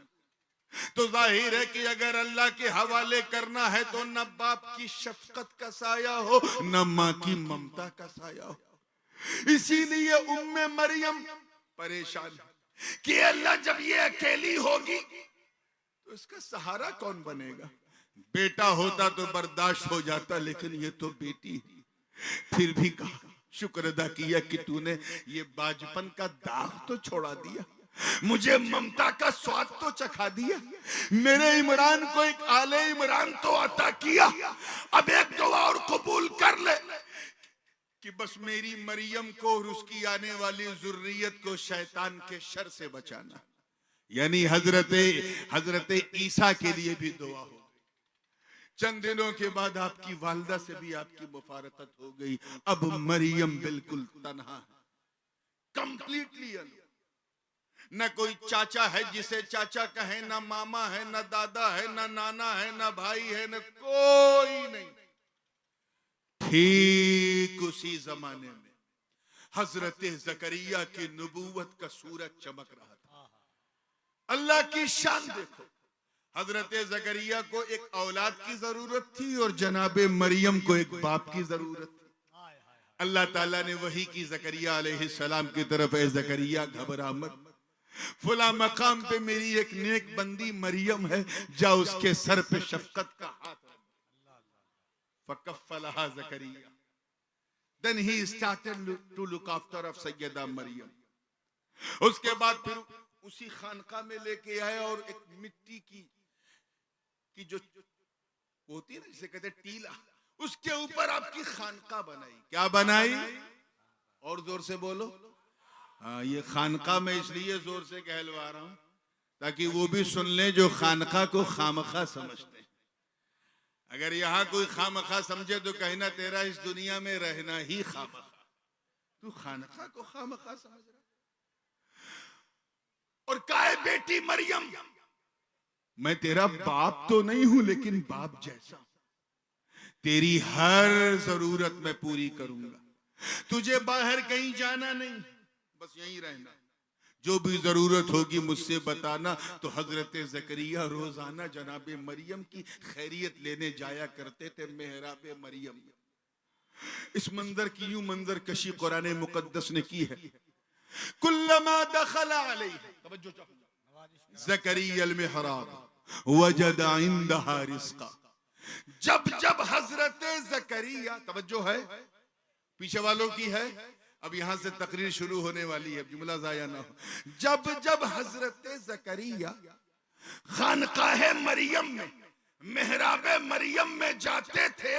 तो जाहिर है कि अगर अल्लाह के हवाले करना है तो न बाप की शफकत का साया हो न माँ की ममता का साया हो। इसीलिए उम्मे मरियम परेशान है कि अल्लाह जब ये अकेली होगी तो इसका सहारा कौन बनेगा। बेटा होता तो बर्दाश्त हो जाता, लेकिन ये तो बेटी है। फिर भी कहा, शुक्र अदा किया कि तूने ये बाजपन का दाग तो छोड़ा दिया, मुझे ममता का स्वाद तो चखा दिया, मेरे इमरान को एक आले इमरान तो अता किया। अब एक दुआ और कबूल कर ले कि बस मेरी मरियम को और उसकी आने वाली जुर्रियत को शैतान के शर से बचाना। यानी हजरत ईसा के लिए भी दुआ हो। चंद दिनों के बाद आपकी वालिदा से भी आपकी मुफारकत हो गई। अब मरियम बिल्कुल तन्हा है, कंप्लीटली अलग। न कोई चाचा है जिसे चाचा कहे, न मामा है, न दादा है, न नाना है, न भाई है, न कोई नहीं। ठीक उसी जमाने में हजरत जकरिया की नबूवत का सूरज चमक रहा था। अल्लाह की शान देखो, हजरत जकरिया को एक औलाद की जरूरत थी और जनाबे मरियम को एक बाप की जरूरत थी। अल्लाह ताला ने वही की जकरिया अलैहिस्सलाम की तरफ, ए जकरिया घबरा मत, फुला मकाम पे मेरी एक नेक बंदी मरियम है, जा उसके सर पे शफकत का हाथ। फकफ़लहा जकरिया, then he started to look after of Syeda Maryam. उसके बाद फिर उसी खानका में लेके आए और एक मिट्टी की जो होती है ना, जिसे कहते टीला, उसके ऊपर आपकी खानका बनाई। क्या बनाई? और जोर से बोलो। हाँ, ये खानका मैं इसलिए जोर से कहलवा रहा हूं ताकि वो भी सुन ले जो खानका को खामखा समझते हैं। अगर यहाँ कोई खामखा समझे तो कहना तेरा इस दुनिया में रहना ही खामखा। तू खानका को खामखा समझ रहा। और काहे बेटी मरियम, मैं तेरा बाप तो नहीं हूं लेकिन बाप जैसा, तेरी हर जरूरत मैं पूरी करूंगा। तुझे बाहर कहीं जाना नहीं, बस यहीं रहना। जो भी जरूरत होगी मुझसे बताना। तो हजरत जकरिया रोजाना जनाबे मरियम की खैरियत लेने जाया करते थे मेहराबे मरियम में। इस मंजर की यूं मंजर कशी कुरान मुकद्दस ने की है। कुल्लमा दखल अलैहि ज़करिया अल मिहराब वजद इंदहा रिज़्क़ा। जब जब हजरत जकरिया, तवज्जो है पीछे वालों की है, अब यहां से तकरीर शुरू होने वाली है, जुमला जाया ना हो। जब जब हजरत जकरिया खानकाहे मरियम में, मेहराबे मरियम में जाते थे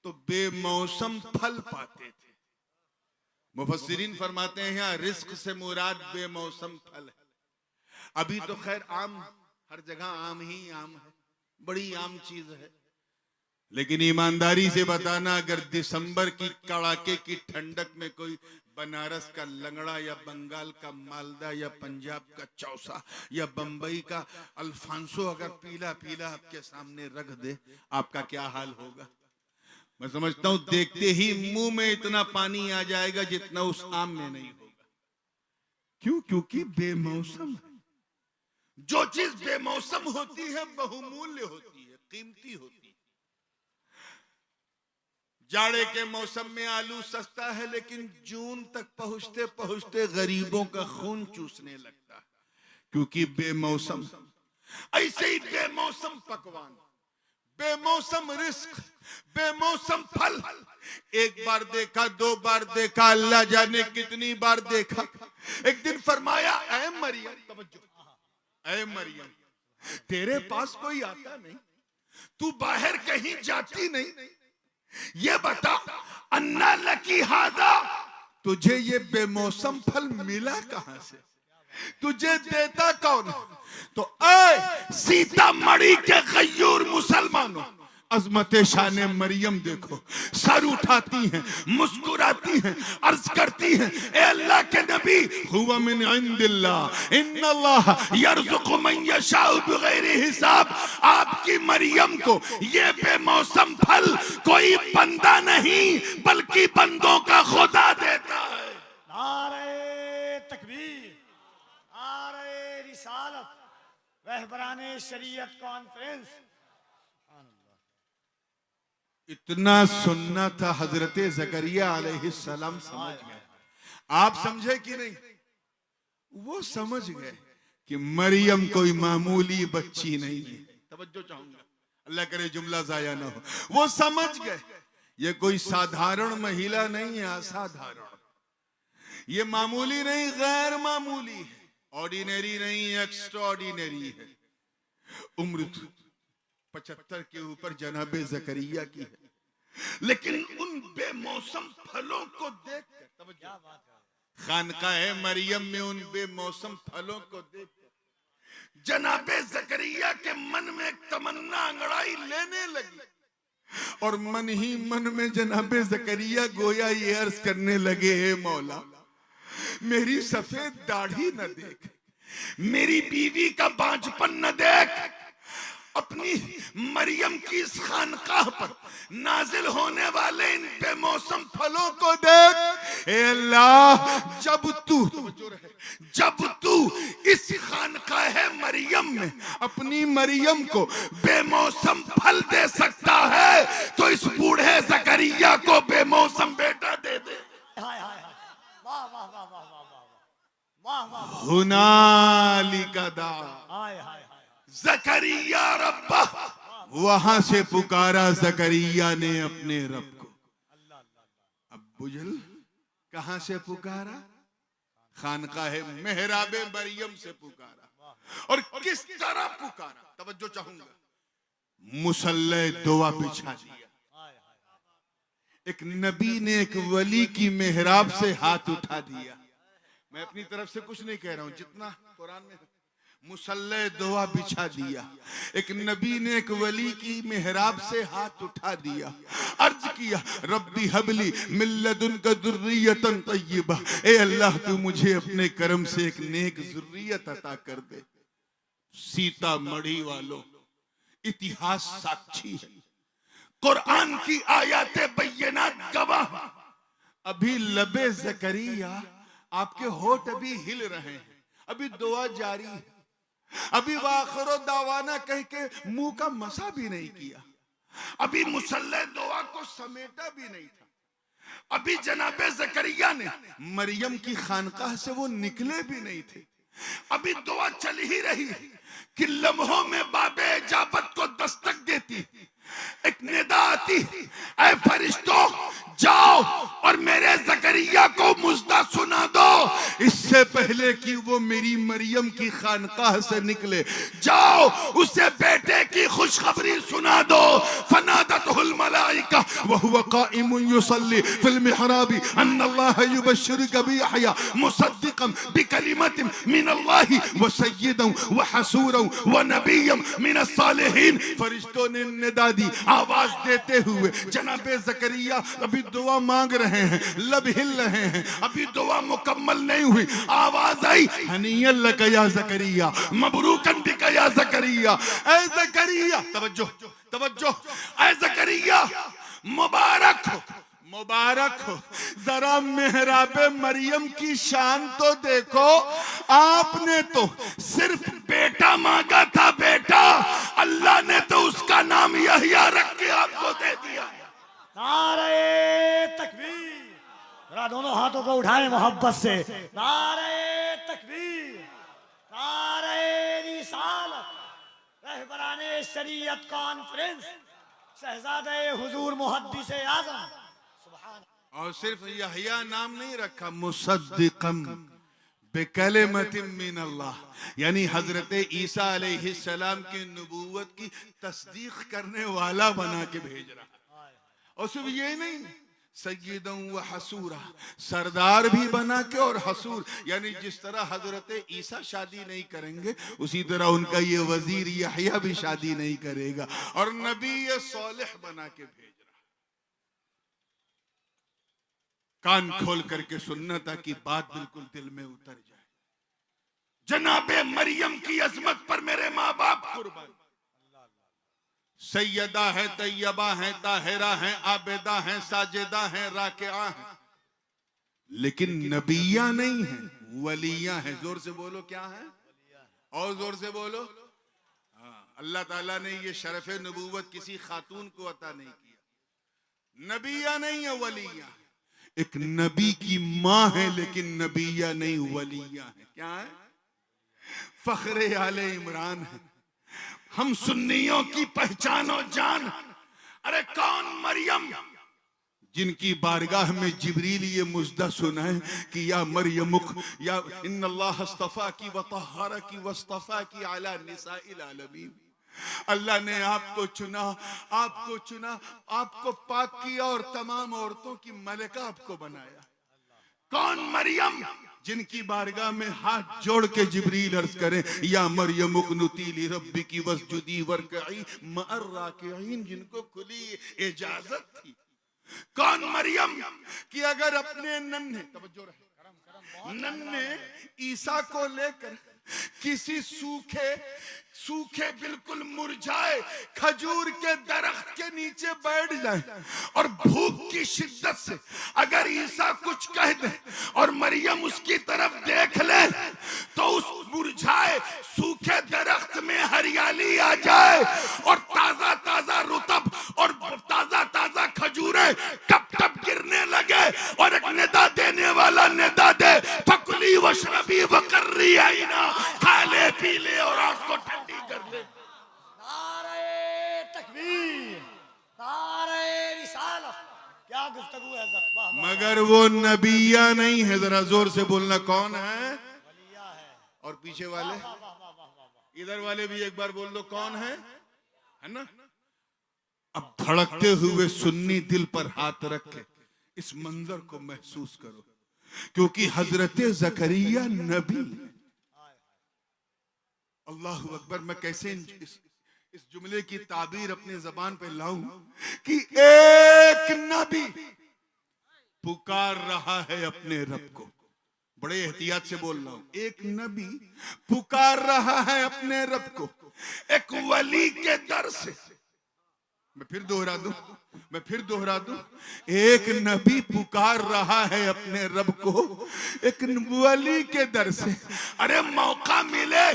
तो बेमौसम फल पाते थे। मुफस्सिरीन फरमाते हैं यहाँ रिस्क से मुराद बेमौसम फल है। अभी तो खैर आम, हर जगह आम ही आम है, बड़ी आम चीज है। लेकिन ईमानदारी से बताना, अगर दिसंबर की कड़ाके की ठंडक में कोई बनारस का लंगड़ा या बंगाल का मालदा या पंजाब का चौसा या बंबई का अल्फांसो अगर पीला पीला आपके सामने रख दे, आपका क्या हाल होगा? मैं समझता हूं देखते ही मुंह में इतना पानी आ जाएगा जितना उस आम में नहीं होगा। क्यों? क्योंकि बेमौसम है। जो चीज बेमौसम होती है बहुमूल्य होती है, कीमती होती है। जाड़े के मौसम में आलू सस्ता है, लेकिन जून तक पहुंचते पहुंचते गरीबों का खून चूसने लगता है, क्योंकि बेमौसम। ऐसे ही बेमौसम पकवान, बेमौसम रिस्क, बेमौसम फल, एक बार देखा, दो बार देखा, अल्लाह जाने कितनी बार देखा। एक दिन फरमाया, ऐ मरियम, तवज्जो, ऐ मरियम, तेरे पास कोई आता नहीं, तू बाहर कहीं जाती नहीं, ये बता, अन्ना लकी हादा, तुझे ये बेमौसम फल मिला कहां से? तुझे देता कौन? तो ऐ सीतामढ़ी के गयूर मुसलमानों, अजमत शान मरियम देखो, सर उठाती हैं, मुस्कुराती हैं, अर्ज करती हैं, ए अल्लाह के नबी, हुवा मिन इंदिल्लाह, इन्नल्लाह यर्ज़ुक़ु मन यशाउ बिगैरि हिसाब। आपकी मरियम को ये बेमौसम फल कोई बंदा नहीं बल्कि बंदों का खुदा देता है। नारे तकबीर, नारे रिसालत, रहबराने शरीयत कॉन्फ्रेंस। इतना सुनना था, हजरत ज़करिया अलैहिस्सलाम समझ गए। आप समझे कि नहीं? वो समझ गए कि मरियम कोई मामूली बच्ची नहीं है। तवज्जो चाहूंगा, अल्लाह करे जुमला जाया ना हो। वो समझ गए ये कोई साधारण महिला नहीं है, असाधारण। ये मामूली नहीं, गैर मामूली है, ऑर्डिनरी नहीं, एक्स्ट्रा ऑर्डिनरी है। उम्र 75 के ऊपर जनाबे ज़करिया की है, लेकिन उन बेमौसम फलों को देखकर, खानकाहे मरियम में उन बेमौसम फलों को देखकर जनाबे ज़करिया के मन में एक तमन्ना अंगड़ाई लेने लगी, और मन ही मन में जनाबे ज़करिया गोया ये अर्ज करने लगे, हे मौला, मेरी सफेद दाढ़ी न देख, मेरी बीवी का बांझपन न देख, अपनी मरियम की इस खानकाह पर नाजिल होने वाले इन बेमौसम फलों को देख। ए अल्लाह, जब तू इस खानकाह मरियम में अपनी मरियम को बेमौसम फल दे सकता है, तो इस बूढ़े ज़करिया को बेमौसम बेटा दे दे। हाय हाय हाय, वाह वाह वाह वाह वाह वाह वाह वाह, हुनालिका दा हाय हाय, ज़करिया रब्बा, वहां से पुकारा ज़करिया ने अपने रब को। अब बुझल कहां से पुकारा? खानकाहे मेहराबे मरियम से पुकारा। और किस तरह पुकारा? तवज्जो चाहूंगा, मुसल्ले दुआ बिछा दिया। एक नबी ने एक वली की मेहराब से हाथ उठा दिया। मैं अपनी तरफ से कुछ नहीं कह रहा हूं, जितना कुरान में मुसल्ले दुआ बिछा दिया। एक नबी ने एक वली की मेहराब से हाथ उठा दिया, अर्ज किया, रब्बी हबली मिन लदुनका दुर्रियतन तय्यबा, ए अल्लाह तू मुझे अपने करम से एक नेक जुर्रियत अता कर दे। सीतामढ़ी वालों, इतिहास साक्षी है, कुरान की आयतें बय्यनात गवाह। अभी लबे ज़करिया, आपके होठ अभी हिल रहे हैं, अभी दुआ जारी है, अभी वाखिरो दावाना कह के मुंह का मसा भी नहीं किया, अभी मुसल्ले दुआ को समेटा भी नहीं था, अभी जनाबे ज़करिया ने मरियम की खानकाह से वो निकले भी नहीं थे, अभी दुआ चल ही रही है कि लम्हों में बाबे इजाबत को दस्तक देती एक निदा आती, ऐ फरिश्तों जाओ और मेरे ज़करिया को मुज़्दा सुना दो, इससे पहले कि वो मेरी मरियम की खानकाह से निकले, जाओ उसे बेटे की खुशखबरी सुना दो। फनादतहुल मलाइका व हुवा काइमुन युसल्ली फिल मिहराबी अन्नल्लाह युबश्शिरुका बियहया मुसद्दिक़न बिकलिमतिन मिनल्लाहि व सय्यिदन व हसूरन व नबिय्यन मिनस सालिहीन। फरिश्तों ने निदा दी, आवाज देते हुए, जनाबे ज़करिया अभी दुआ मांग रहे हैं, लब हिल रहे हैं, अभी दुआ मुकम्मल नहीं हुई, आवाज आई, हनियन लक या ज़करिया, मबरूकन बिक या ज़करिया। ऐ ज़करिया, तवज्जो तवज्जो, ऐ ज़करिया मुबारक हो, मुबारक हो। जरा मेहराबे मरियम की शान तो देखो, आपने तो सिर्फ बेटा मांगा था, बेटा, अल्लाह ने तो उसका नाम यहया रख के आपको दे दिया। नारे तकबीर, जरा दोनों हाथों को उठाएं मोहब्बत से। नारे तकबीर, नारे रिसालत, रहबराने शरीयत कॉन्फ्रेंस, शहजादे हुजूर मुहद्दिस आजम। सुभान। और सिर्फ यहया नाम नहीं रखा, मुसद्दिक़न बिकलिमतिन मिन अल्लाह, यानी हजरत ईसा अलैहिस्सलाम की नबूवत की तस्दीक करने वाला बना के भेज रहा। और सिर्फ ये नहीं, सय्यदन व हसूरा, सरदार भी बना के और हसूर, यानी जिस तरह हजरत ईसा शादी नहीं करेंगे उसी तरह उनका ये वजीर यहया भी शादी नहीं करेगा, और नबी ये सौलिह बना के भेज रहा। कान खोल करके सुनना ताकि बात बिल्कुल दिल में उतर जाए। जनाबे मरियम की अजमत पर मेरे माँ बाप कुर्बान। सैयदा है, तैयबा है, ताहिरा है, आबेदा है, साजिदा है, राकिआ है, लेकिन नबिया नहीं है, वलिया है। जोर से बोलो क्या है, और जोर से बोलो। अल्लाह ताला ने ये शरफ नबूवत किसी खातून को अता नहीं किया। नबिया नहीं है, वलिया। एक नबी की माँ है लेकिन नबिया नहीं, वलिया है। क्या है? फखरे आले इमरान है। हम सुन्नियों की पहचान और जान। अरे कौन मरियम जिनकी बारगाह में जिब्रील ये मुजदा सुनाए कि या मरियम या इन्नल्लाह अस्तफा की व तहरा की वस्तफा की अला निसाइल आलमीन। अल्लाह ने आपको चुना, आपको चुना, आपको पाक किया और तमाम औरतों की मलिका आपको बनाया। कौन मरियम जिनकी बारगाह में हाथ जोड़ के जिब्रील अर्ज करे या मरियम उक़नुती लिरब्बी की वस्जुदी वरकई मअर राकिईन, जिनको खुली इजाजत थी। कौन मरियम कि अगर अपने नन्हे ईसा को लेकर किसी सूखे बिल्कुल मुरझाए खजूर के दरख्त के नीचे बैठ जाए और भूख की शिद्दत से अगर ईसा कुछ कह दे और मरियम उसकी तरफ देख ले तो उस मुरझाए सूखे दरख्त में हरियाली आ जाए और ताजा ताजा रुतब और ताजा ताजा खजूरें टप टप गिरने लगे और एक निदा देने वाला निदा दे, फकुली वशरबी वकर्री आईना, खा ले पी ले और आंख को ठंडी कर ले। नारे तकबीर, नारे रिसालत, क्या गुफ्तगू है ज़त। मगर वो नबिया नहीं है। जरा जोर से बोलना, कौन है? वलिया है। और पीछे वाले, इधर वाले भी एक बार बोल दो, कौन है ना? अब धड़कते हुए सुन्नी दिल पर हाथ रख के इस मंजर को महसूस करो, क्योंकि हजरत ज़करिया नबी। अल्लाह अकबर। मैं कैसे इस जुमले की ताबीर अपने जबान पे लाऊं कि एक नबी पुकार रहा है अपने रब को। बड़े एहतियात से बोल रहा हूं। एक नबी पुकार रहा है अपने रब को एक वली के दर से। मैं फिर दोहरा दूं, एक नबी पुकार रहा है अपने रब को एक वली के दर से। अरे मौका मिले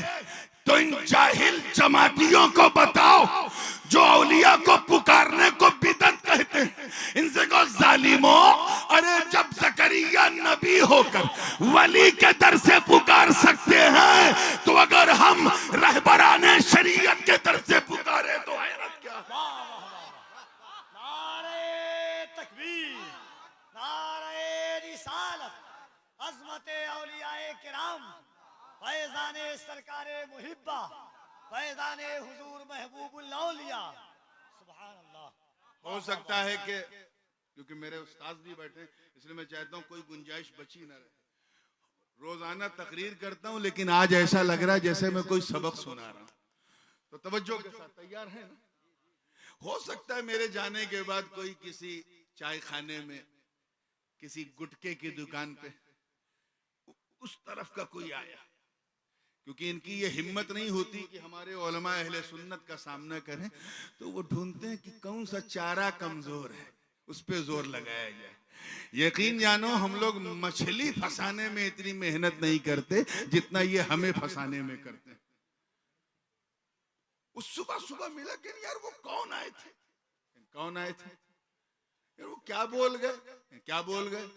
तो इन जाहिल जमातियों को बताओ जो औलिया को पुकारने को बिदअत कहते हैं, इनसे कहो जालिमों, अरे जब ज़करिया नबी होकर वली के दर से पुकार सकते हैं तो अगर हम रहबराने शरीयत के दर से पुकारे तो हैरत क्या है? नारे तकबीर, नारे रिसालत, अज़मते औलियाए किराम, फैज़ाने सरकारे मुहिब्बा, फैज़ाने हुजूर महबूबुल औलिया। सुभान अल्लाह। हो सकता है कि क्योंकि मेरे उस्ताद भी बैठे इसलिए मैं चाहता हूँ कोई गुंजाइश बची ना रहे। रोजाना तकरीर करता हूँ लेकिन आज ऐसा लग रहा है जैसे मैं कोई सबक सुना रहा हूँ, तो तवज्जो के साथ तैयार है ना? हो सकता है मेरे जाने के बाद कोई किसी चाय खाने में, किसी गुटके की दुकान पे उस तरफ का कोई आया, क्योंकि इनकी ये हिम्मत नहीं होती कि हमारे उलमा अहले सुन्नत का सामना करें, तो वो ढूंढते हैं कि कौन सा चारा कमजोर है, उस पे जोर लगाया जाए। यकीन जानो हम लोग मछली फंसाने में इतनी मेहनत नहीं करते जितना ये हमें फंसाने में करते हैं। उस सुबह सुबह मिला कि यार वो कौन आए थे, कौन आए थे यार, वो क्या बोल गए, क्या बोल गए?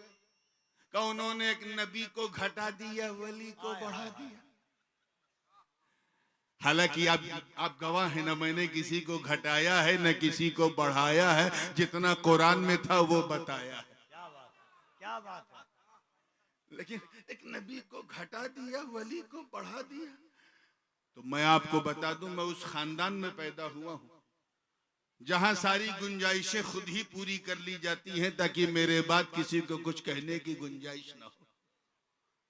क्या उन्होंने एक नबी को घटा दिया, वली को बढ़ा दिया? हालांकि आप गवाह हैं ना, मैंने किसी को घटाया है न किसी को बढ़ाया है, जितना कुरान में था वो बताया है। क्या बात है। लेकिन एक नबी को घटा दिया, वली को बढ़ा दिया। तो मैं आपको बता दूं, मैं उस खानदान में पैदा हुआ हूं जहां सारी गुंजाइशें खुद ही पूरी कर ली जाती हैं ताकि मेरे बाद किसी को कुछ कहने की गुंजाइश ना हो।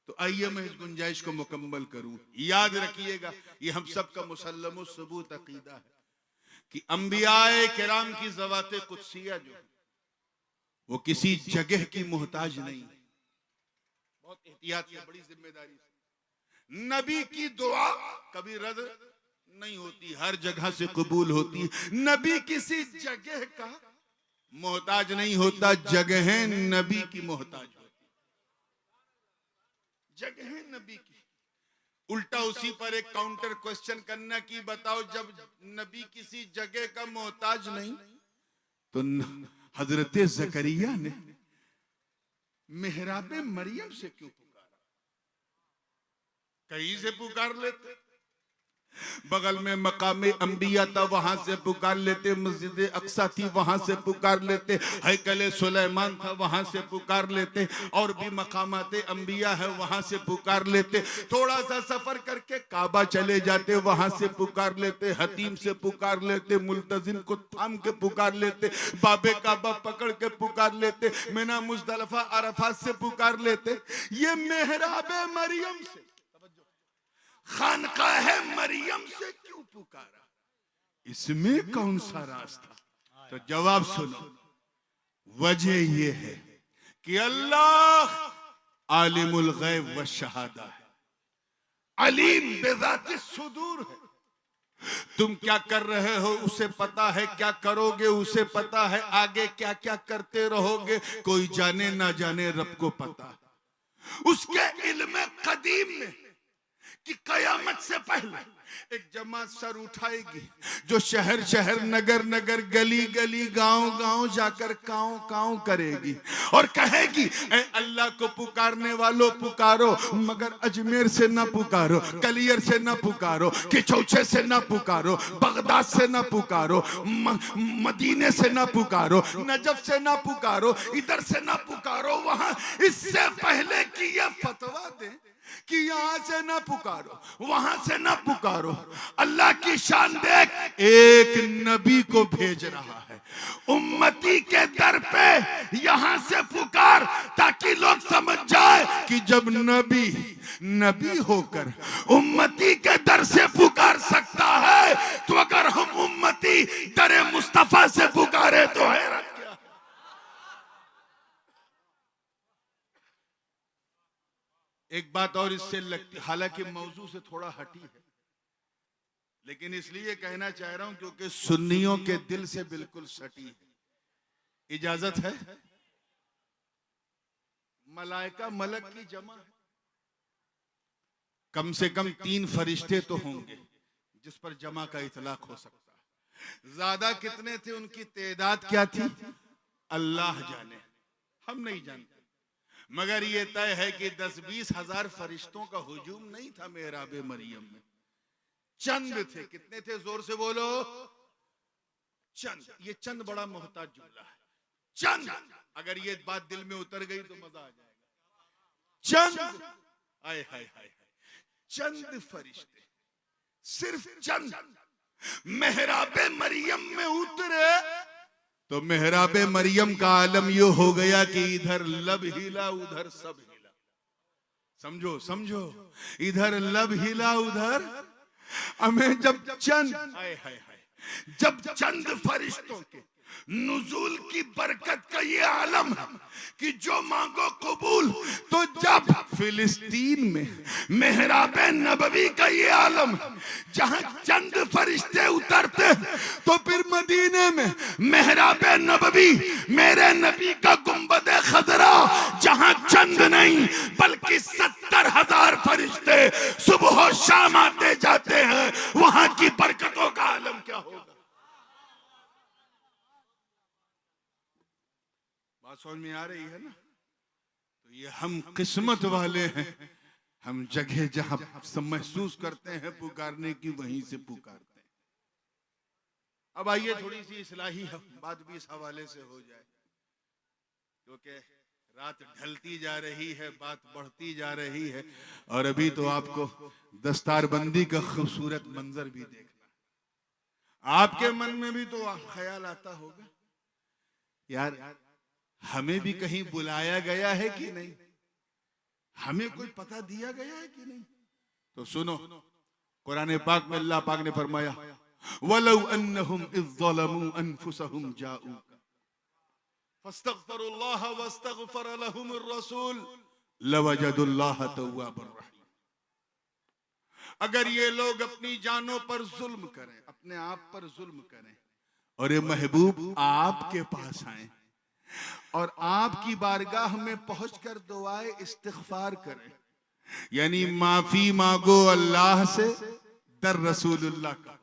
तो आइए मैं इस गुंजाइश को मुकम्मल करूं। याद रखिएगा, ये हम सब का मुसल्लम सबूत अकीदा है कि अंबियाए किराम की ज़वाते कुदसिया जो वो किसी जगह की मोहताज नहीं है। बहुत एहतियात से, बड़ी जिम्मेदारी से। नबी की दुआ कभी रद्द नहीं होती, हर जगह से कबूल होती है। नबी किसी जगह का मोहताज नहीं होता, जगह नबी की मोहताज होती, जगह नबी की। उल्टा उसी पर एक काउंटर क्वेश्चन करना कि बताओ, जब नबी किसी जगह का मोहताज नहीं तो हजरत जकरिया ने मेहराब मरियम से क्यों पुकारा? कहीं से पुकार लेते, बगल में मकाम अंबिया था वहां से पुकार लेते, मस्जिद अक्सा थी वहां से पुकार लेते, हैकल सुलेमान था वहां से पुकार लेते, और भी मकामात अंबिया है वहां से पुकार लेते। थोड़ा सा सफर करके काबा चले जाते, वहां से पुकार लेते, हतीम से पुकार लेते, मुल्तजिम को थाम के पुकार लेते, बाबे काबा पकड़ के पुकार लेते, मिना मुजदलिफा अरफात से पुकार लेते। ये मेहराब मरियम से, खानकाह मरियम से क्यों पुकारा? इसमें कौन सा रास्ता? तो जवाब सुनो, वजह यह है कि अल्लाह आलिमुल गैब व शहादा है, अलीम बेज़ाति सुदूर है। तुम क्या कर रहे हो उसे पता है, क्या करोगे उसे पता है, आगे क्या क्या करते रहोगे कोई जाने ना जाने रब को पता है। उसके इल्म कदीम में कि कयामत से पहले एक जमात सर उठाएगी जो शहर शहर नगर नगर गली गली गांव गांव जाकर कांव कांव करेगी और कहेगी, ऐ अल्लाह को पुकारने वालों पुकारो, मगर अजमेर से ना पुकारो, कलियर से ना पुकारो, किचौचे से ना पुकारो, बगदाद से ना पुकारो, मदीने से ना पुकारो, नजफ से ना पुकारो, इधर से ना पुकारो वहां। इससे पहले कि यह फतवा दे कि यहां से ना पुकारो, वहां से ना पुकारो, अल्लाह की शान देख, एक नबी को भेज रहा है उम्मती के दर पे, यहां से पुकार ताकि लोग समझ जाए कि जब नबी होकर उम्मती के दर से पुकार सकता है, तो अगर हम उम्मती दर मुस्तफा से पुकारे तो हैरत क्या। एक बात और इससे लगती, हालांकि मौजू से थोड़ा हटी है, लेकिन इसलिए कहना चाह रहा हूं क्योंकि सुन्नियों के दिल से बिल्कुल सटी है। इजाजत है? मलाइका मलक की जमा है, कम से कम 3 फरिश्ते तो होंगे जिस पर जमा का इतलाक हो सकता है। ज्यादा कितने थे, उनकी तादाद क्या थी, अल्लाह जाने, हम नहीं जानते। मगर ये तय है कि 10-20 हजार फरिश्तों का हुजूम नहीं था मेहराब मरियम में, चंद थे। कितने थे, जोर से बोलो, चंद। ये चंद बड़ा मोहताज जुमला है, चंद। अगर ये बात दिल में उतर गई तो मजा आ जाएगा। चंद, आए हाय हाय, चंद फरिश्ते, सिर्फ चंद मेहराब मरियम में उतरे तो मेहराब मरियम का आलम यो हो गया कि इधर लब हिला उधर सब हिला। समझो समझो, इधर लब हिला उधर हमें जब चंद, हाय हाय हाय, जब चंद फरिश्तों के नुज़ूल की बरकत का ये आलम है कि जो मांगो कबूल, तो जब फिलिस्तीन में मेहराब नबवी का ये आलम है, जहां चंद फरिश्ते उतरते तो फिर मदीने में मेहराब नबवी मेरे नबी का गुंबद खजरा, जहां चंद नहीं बल्कि 70,000 फरिश्ते सुबह और शाम आते जाते हैं, वहां की बरकतों का आलम क्या होगा। बात समझ में आ रही है ना। तो ये हम किस्मत वाले हैं, हम जगह जहां सब महसूस करते हैं पुकारने की, वहीं से पुकारते हैं। अब आइए थोड़ी सी इस्लाही बात भी इस हवाले से हो जाए, क्योंकि रात ढलती जा रही है, बात बढ़ती जा रही है, और अभी तो आपको दस्तारबंदी का खूबसूरत मंजर भी देखना। आपके मन में भी तो ख्याल आता होगा, यार हमें भी कहीं बुलाया गया है कि नहीं, हमें कोई पता दिया गया है कि नहीं। तो सुनो, कुरान पाक में अल्लाह पाक ने फरमाया, वलौ अन्नहुम इज़ ज़लमू अनफुसहुम जाऊका फस्तगफिरुल्लाह वस्तगफर लहुमुर रसूल लवजदुल्लाह तव्वाबर रहीम। अगर ये लोग अपनी जानों पर जुल्म करें, अपने आप पर जुल्म करें, और ये महबूब आपके पास आए और आपकी बारगाह में पहुंचकर दुआए इस्तिग़फार करें, यानी माफी मांगो अल्लाह से, दर रसूलुल्लाह का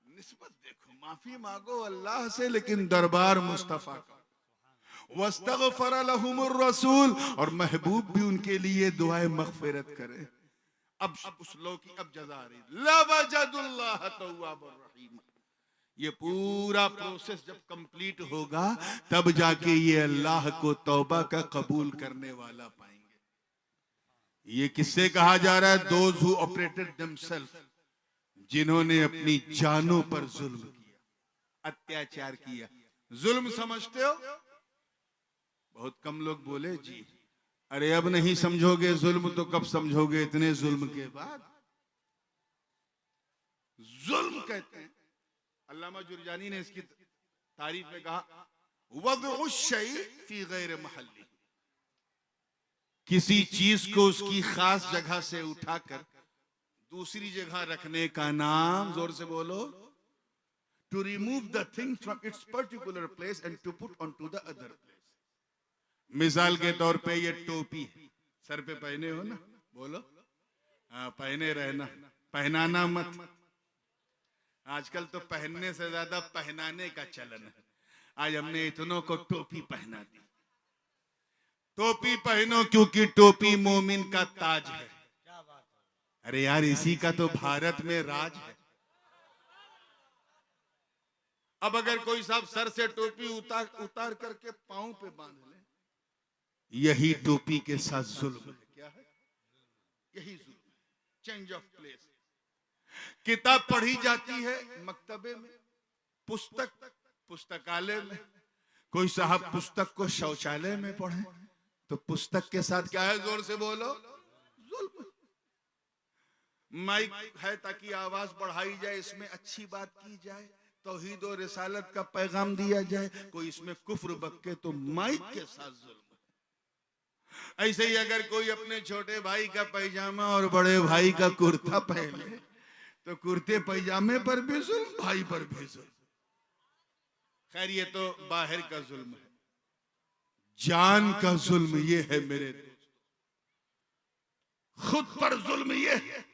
निस्बत देखो, माफी मांगो अल्लाह से लेकिन दरबार मुस्तफा का, वस्तगफर लहुमुर रसूल, और महबूब भी उनके लिए दुआए मग़फ़िरत करे। अब उस लोग की अब जज़ा आ रही, लवजदुल्लाह तव्वाबर रहीम। ये पूरा प्रोसेस जब कंप्लीट होगा तब जाके ये अल्लाह को तौबा का कबूल करने वाला पाएंगे। ये किससे कहा जा रहा है? दोज हु ऑपरेटेड देमसेल्फ, जिन्होंने अपनी जानों पर जुल्म किया, अत्याचार किया। जुल्म समझते हो? बहुत कम लोग बोले जी, अरे अब नहीं समझोगे जुल्म तो कब समझोगे इतने जुल्म के बाद। जुल्म कहते हैं, अल्लामा जुरजानी ने इसकी तारीफ में कहा, वज़उ शै फी गैर महल्ली, किसी चीज को उसकी खास जगह से उठाकर दूसरी जगह रखने का नाम, जोर से बोलो, to remove the thing from its particular place and to put on to the other place. मिसाल के तौर पे ये टोपी सर पे पहने हो ना, बोलो हाँ, पहने रहना, पहनाना मत। आजकल तो पहनने से ज्यादा पहनाने का चलन है। आज हमने इतनों को टोपी पहना दी। टोपी पहनो क्योंकि टोपी मोमिन का ताज है। अरे यार, इसी का तो भारत में राज है। अब अगर कोई साहब सर से टोपी उतार करके पांव पे बांध ले, यही टोपी के साथ जुल्म है। क्या है? यही जुल्म है, चेंज ऑफ प्लेस। किताब पढ़ी जाती है मकतबे में, पुस्तक पुस्तकालय में। कोई साहब पुस्तक को शौचालय में पढ़े तो पुस्तक के साथ क्या है? जोर से बोलो, जुल्म। माइक है ताकि आवाज बढ़ाई जाए, इसमें अच्छी बात की जाए, तौहीद और रिसालत का पैगाम दिया जाए। कोई इसमें कुफ्र बके तो माइक के साथ जुल्म। ऐसे ही अगर कोई अपने छोटे भाई का पैजामा और बड़े भाई का कुर्ता पहने तो कुर्ते पैजामे पर भी जुल्म, भाई पर भी जुल्म। खैर, ये तो बाहर का जुल्म है। जान का जुल्म ये है मेरे दोस्त, खुद पर जुल्म ये है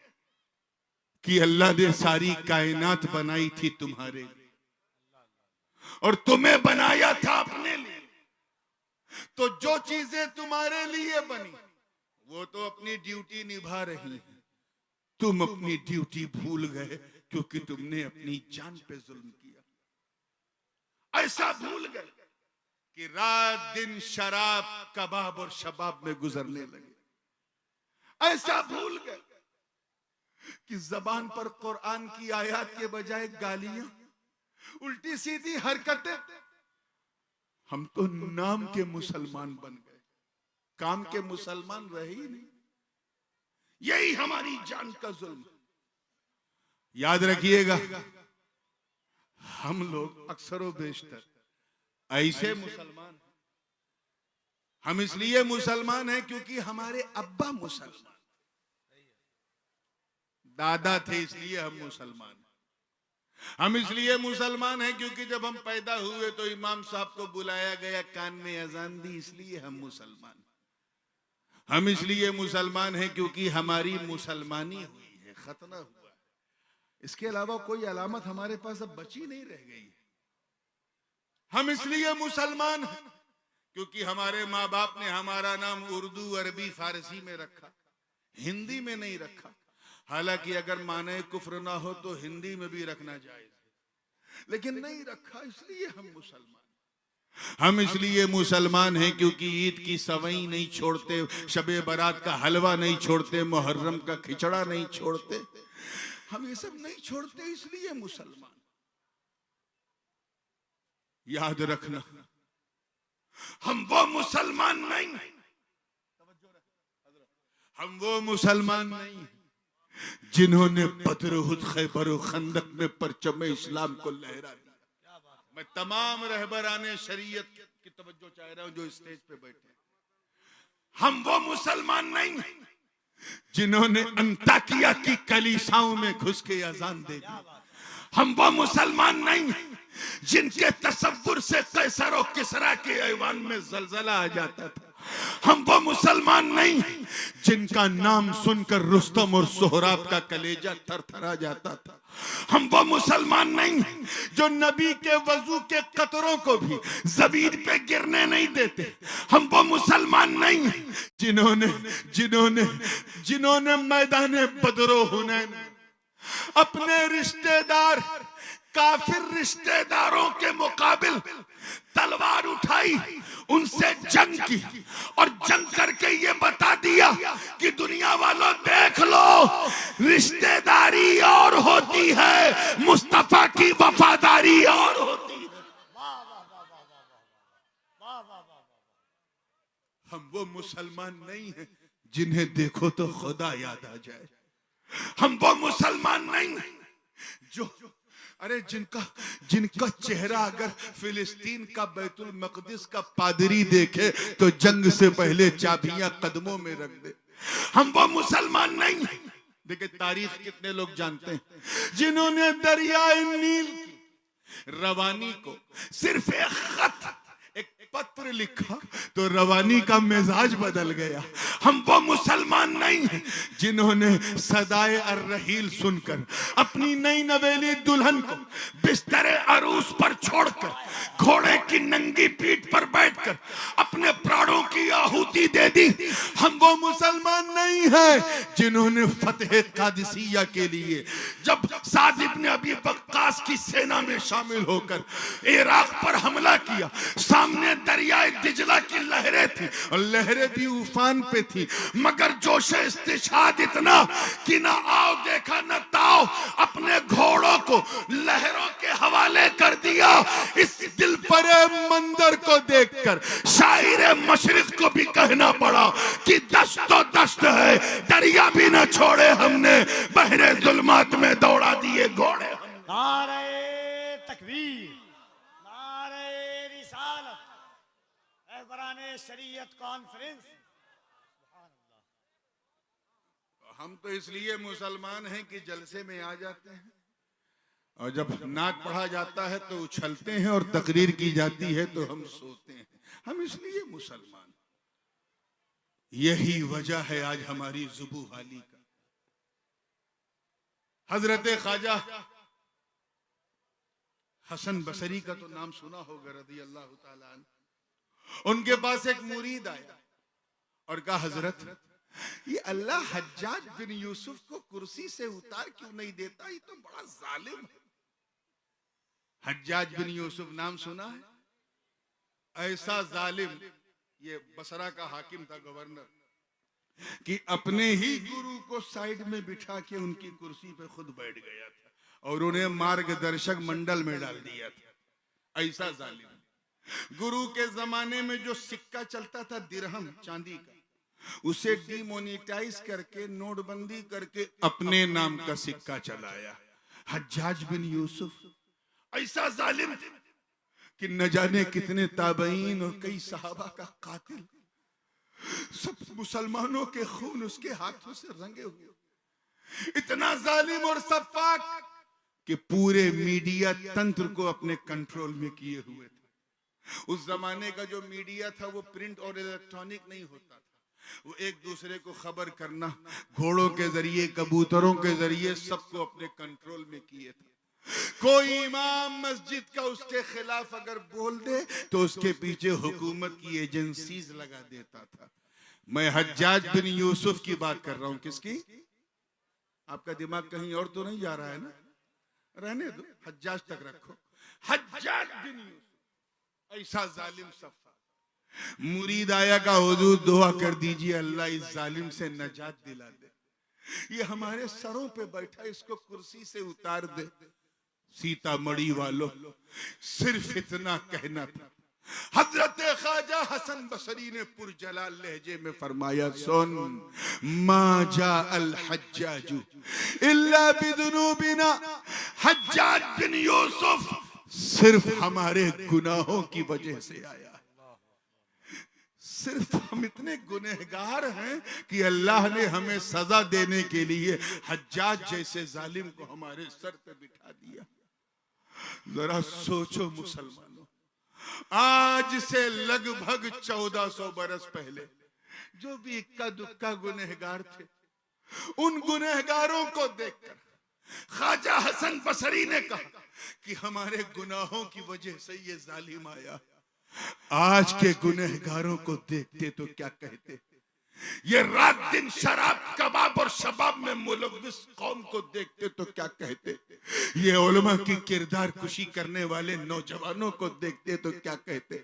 कि अल्लाह ने सारी कायनात बनाई थी तुम्हारे लिए और तुम्हें बनाया था अपने लिए। तो जो चीजें तुम्हारे लिए बनी वो तो अपनी ड्यूटी निभा रही है। तुम अपनी ड्यूटी भूल गए क्योंकि तुमने अपनी जान पे जुल्म किया। ऐसा भूल गए कि रात दिन शराब, कबाब और शबाब में गुजरने लगे। ऐसा भूल गए कि जबान पर कुरान की आयत के बजाय गालियां, उल्टी सीधी हरकतें। हम तो नाम के मुसलमान बन गए, काम के मुसलमान रहे ही नहीं। यही हमारी जान का जुल्म। याद रखिएगा, हम लोग अक्सर व बेशतर ऐसे मुसलमान हम इसलिए मुसलमान हैं क्योंकि हमारे अब्बा मुसलमान, दादा थे इसलिए हम मुसलमान। हम इसलिए मुसलमान हैं क्योंकि जब हम पैदा हुए तो इमाम साहब को बुलाया गया, कान में अजान दी, इसलिए हम मुसलमान। हम इसलिए मुसलमान हैं क्योंकि हमारी मुसलमानी हुई है, खतना हुआ है। इसके अलावा कोई अलामत हमारे पास अब बची नहीं रह गई है। हम इसलिए मुसलमान हैं क्योंकि हमारे माँ बाप ने हमारा नाम उर्दू, अरबी, फारसी में रखा, हिंदी में नहीं रखा। हालांकि अगर माने कुफ्र ना हो तो हिंदी में भी रखना जायज है, लेकिन नहीं रखा, इसलिए हम मुसलमान। हम इसलिए मुसलमान हैं क्योंकि ईद की सवई नहीं छोड़ते, शबे बारात का हलवा नहीं छोड़ते, मुहर्रम का खिचड़ा नहीं छोड़ते। हम ये सब नहीं छोड़ते, इसलिए मुसलमान। याद रखना, हम वो मुसलमान नहीं, हम वो मुसलमान नहीं जिन्होंने बद्र, उहद, खैबर और खंदक में परचम इस्लाम को लहरा दिया। मैं तमाम रहबराने शरीयत की तवज्जो चाह रहा हूं जो स्टेज पे बैठे। हम वो मुसलमान नहीं जिन्होंने अंताकिया की कलीसाओं में घुस के अजान दे दी। हम वो मुसलमान नहीं जिनके तसव्वुर से कैसर और किसरा के ऐवान में जलजला आ जाता था। हम वो मुसलमान नहीं जिनका नाम सुनकर रुस्तम और सोहराब का कलेजा थरथरा जाता था। हम वो मुसलमान नहीं जो नबी के वजू के कतरों को भी जमीन पे गिरने नहीं देते। हम वो मुसलमान नहीं जिन्होंने जिन्होंने जिन्होंने मैदान बदरो हुनैन अपने रिश्तेदार काफिर रिश्तेदारों के मुकाबिल तलवार उठाई, उनसे जंग की और जंग करके ये बता दिया कि दुनिया वालों देख लो, रिश्तेदारी और होती है, मुस्तफा की वफादारी और होती है। हम वो मुसलमान नहीं हैं जिन्हें देखो तो खुदा याद आ जाए। हम वो मुसलमान नहीं जो जिनका चेहरा अगर फिलिस्तीन का बैतुल मकदिस का पादरी देखे तो जंग से पहले चाबियां कदमों में रख दे। हम वो मुसलमान नहीं, देखिए तारीख कितने लोग जानते हैं जिन्होंने दरियाए नील की रवानी को सिर्फ एक खत, एक पत्र लिखा तो रवानी का मिजाज बदल गया। हम वो मुसलमान नहीं हैं जिन्होंने सदाए अर्रहील सुनकर अपनी नई नवेली दुल्हन को बिस्तरे अरूस पर छोड़कर घोड़े की नंगी पीठ पर बैठकर अपने प्राणों की आहुति दे दी। हम वो मुसलमान नहीं हैं जिन्होंने फतेह कादिसिया के लिए जब साद इब्न अबी वक्कास की सेना में शामिल होकर इराक पर हमला किया, सामने दरियाए दिजला की लहरें थी और लहरें भी उफान पे थी, मगर जोश इस्तिशाद इतना कि ना आओ देखा न ताओ, अपने घोड़ों को लहरों के हवाले कर दिया। इस दिल परे मंजर को देखकर शायर मशरिक को भी कहना पड़ा कि दस्तो दस्त है, दरिया भी न छोड़े हमने, बहरे जुल्मात में दौड़ा दिए घोड़े। नारे तकबीर, नारे रिसालत, रहबराने शरीयत कॉन्फ्रेंस। हम तो इसलिए मुसलमान हैं कि जलसे में आ जाते हैं और जब नात पढ़ा जाता है तो उछलते हैं और तकरीर की जाती है तो हम सोते हैं। हम इसलिए मुसलमान, यही वजह है आज हमारी जुबू हाली का। हजरत ख्वाजा हसन बसरी का तो नाम सुना होगा, रज़ी अल्लाह ताला अन्हु। उनके पास एक मुरीद आया और कहा, हजरत ये अल्लाह हज्जाज बिन यूसुफ को कुर्सी से उतार क्यों नहीं देता, ये तो बड़ा जालिम है। हज्जाज बिन यूसुफ नाम सुना है? ऐसा जालिम, ये बसरा का हाकिम था, गवर्नर, कि अपने ही गुरु को साइड में बिठा के उनकी कुर्सी पे खुद बैठ गया था और उन्हें मार्गदर्शक मंडल में डाल दिया था। ऐसा जालिम। गुरु के जमाने में जो सिक्का चलता था दिरहम, चांदी का, उसे डिमोनेटाइज करके नोटबंदी करके अपने नाम का सिक्का चलाया। हज्जाज बिन यूसुफ ऐसा जालिम थे कि न जाने कितने ताबईन और कई सहाबा का कातिल सब मुसलमानों के खून उसके हाथों से रंगे हुए, इतना जालिम और सफाक कि पूरे मीडिया तंत्र को अपने कंट्रोल में किए हुए थे। उस जमाने का जो मीडिया था वो प्रिंट और इलेक्ट्रॉनिक नहीं होता था, वो एक दूसरे को खबर करना घोड़ों के जरिए, कबूतरों के जरिए सबको अपने कंट्रोल में किए थे। कोई इमाम मस्जिद का उसके खिलाफ अगर बोल दे तो उसके पीछे हुकूमत की एजेंसीज लगा देता था। मैं हज्जाज बिन यूसुफ की बात कर रहा हूं। किसकी? आपका दिमाग कहीं और तो नहीं जा रहा है ना? रहने दो, हज्जाज तक रखो। हज्जाज बिन यूसुफ ऐसा जालिम सफा, मुरीद आया का हुजूर दुआ कर दीजिए अल्लाह इस जालिम से नजात दिला दे, ये हमारे सरों पे बैठा, इसको कुर्सी से उतार दे। सीतामढ़ी वालों, सिर्फ इतना कहना था। हजरत ख्वाजा हसन बसरी ने पुरजलाल लहजे में फरमाया, सुन, मा जा अल हज्जाजु इल्ला बिदुनूबिना, हज्जाज बिन यूसुफ सिर्फ हमारे गुनाहों की वजह से आया। सिर्फ हम इतने गुनहगार हैं कि अल्लाह ने हमें सजा देने के लिए हज्जाज जैसे जालिम को हमारे सर पे बिठा दिया। जरा सोचो मुसलमानों, आज से लगभग 1400 बरस पहले जो भी इक्का दुक्का गुनहगार थे, उन गुनहगारों को देखकर ख्वाजा हसन बसरी ने कहा कि हमारे गुनाहों की वजह से ये जालिम आया। आज के गुनहगारों को देखते तो क्या कहते? ये रात दिन शराब, कबाब और शबाब में मुलव्विस कौम को देखते तो क्या कहते? ये उलमा की किरदार कुशी करने वाले नौजवानों को देखते तो क्या कहते?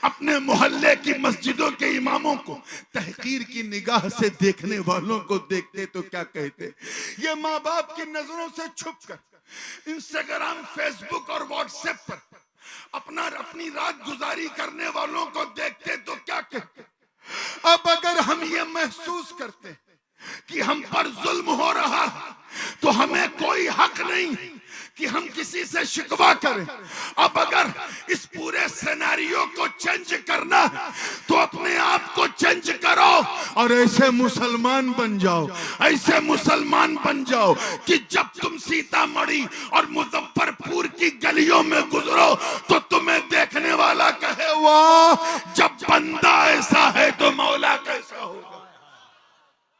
अपने मोहल्ले की मस्जिदों के इमामों को तहकीर की निगाह से देखने वालों को देखते तो क्या कहते? ये माँ बाप की नजरों से छुपकर इंस्टाग्राम, फेसबुक और व्हाट्सएप पर अपनी रात गुजारी करने वालों को देखते तो क्या कहते? अब अगर हम ये महसूस करते कि हम पर जुल्म हो रहा है तो हमें कोई हक नहीं कि हम किसी से शिकवा करें। अब अगर इस पूरे सिनेरियो को चेंज करना है तो अपने आप को चेंज करो और ऐसे मुसलमान बन जाओ, ऐसे मुसलमान बन जाओ कि जब तुम सीतामढ़ी और मुजफ्फरपुर की गलियों में गुजरो तो तुम्हें देखने वाला कहे, वाह, जब बंदा ऐसा है तो मौला कैसा होगा।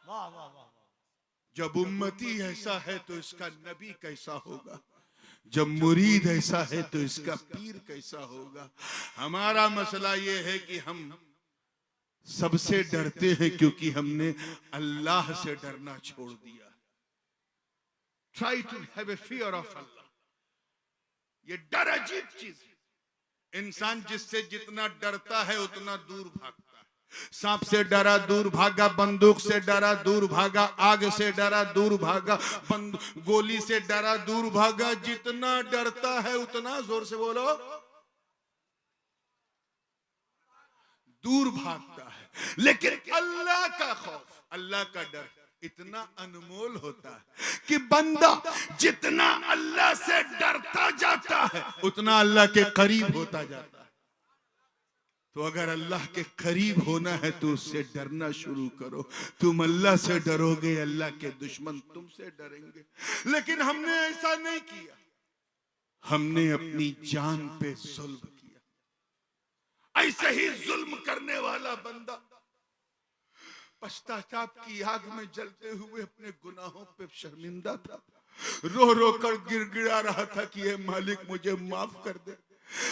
वाह वाह वाह। जब उम्मती ऐसा है तो इसका नबी कैसा होगा, जब मुरीद ऐसा है तो इसका पीर कैसा होगा। हमारा मसला ये है कि हम सबसे डरते हैं क्योंकि हमने अल्लाह से डरना छोड़ दिया। Try to have a fear of Allah. ये डर अजीब चीज है। इंसान जिससे जितना डरता है उतना दूर भागता है। सांप से डरा दूर भागा, बंदूक से डरा दूर भागा, आग से डरा दूर भागा, गोली से डरा दूर भागा। जितना डरता है उतना, जोर से बोलो, दूर भागता है। लेकिन अल्लाह का खौफ, अल्लाह का डर इतना अनमोल होता है कि बंदा जितना अल्लाह से डरता जाता है उतना अल्लाह के करीब होता जाता है। तो अगर अल्लाह के करीब होना है तो उससे डरना शुरू करो। तुम अल्लाह से डरोगे, अल्लाह के दुश्मन तुमसे डरेंगे। लेकिन हमने ऐसा नहीं किया, हमने अपनी जान पे जुल्म किया। ऐसे ही जुल्म करने वाला बंदा पश्चाताप की आग में जलते हुए अपने गुनाहों पे शर्मिंदा था, रो रो कर गिड़गिड़ा रहा था कि ये मालिक मुझे माफ कर दे,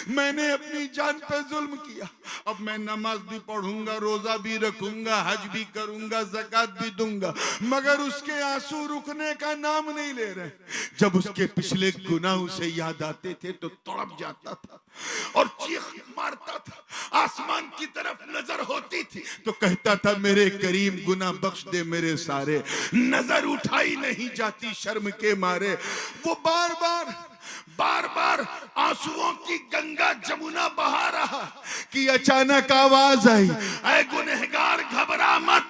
मैंने अपनी जान पे जुल्म किया। अब मैं नमाज भी पढ़ूंगा, रोजा भी रखूंगा, हज भी करूंगा, ज़कात भी दूंगा, मगर उसके आंसू रुकने का नाम नहीं ले रहे। जब उसके पिछले गुनाह उसे याद आते थे तो तड़प जाता था और चीख मारता था। आसमान की तरफ नजर होती थी तो कहता था, मेरे करीम गुनाह बख्श दे मेरे सारे। नजर उठाई नहीं जाती शर्म के मारे। वो बार बार आंसुओं की गंगा जमुना बहा रहा कि अचानक आवाज आई, ऐ गुनहगार घबरा मत,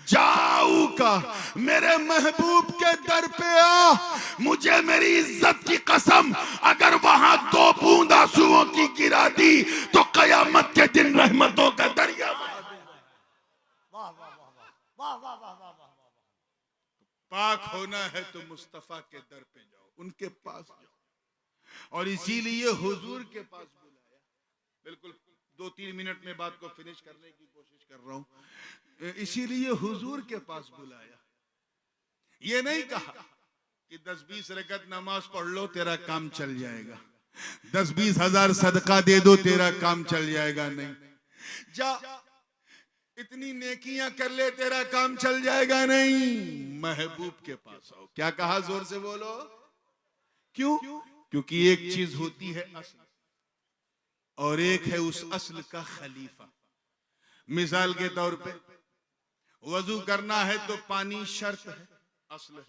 जाऊका मेरे महबूब के दर पे आ। मुझे मेरी इज्जत की कसम, अगर वहां 2 बूंद आंसुओं की गिरा दी तो कयामत के दिन रहमतों का दरिया पाक होना है तो मुस्तफा के दर पे जाओ, उनके पास जाओ। और इसीलिए हुजूर के पास बुलाया। बिल्कुल 2-3 मिनट में बात को फिनिश करने की कोशिश कर रहा हूं। इसीलिए हुजूर के पास बुलाया। ये नहीं कहा कि 10-20 रकत नमाज पढ़ लो तेरा काम चल जाएगा, 10-20 हजार सदका दे दो तेरा काम चल जाएगा। नहीं, जा इतनी नेकियां कर ले तेरा काम चल जाएगा। नहीं, महबूब के पास आओ। क्या कहा, जोर से बोलो। क्यों? क्योंकि एक चीज होती है असल और एक है उस असल का खलीफा। मिसाल के तौर पे वजू करना है तो पानी शर्त है, असल है।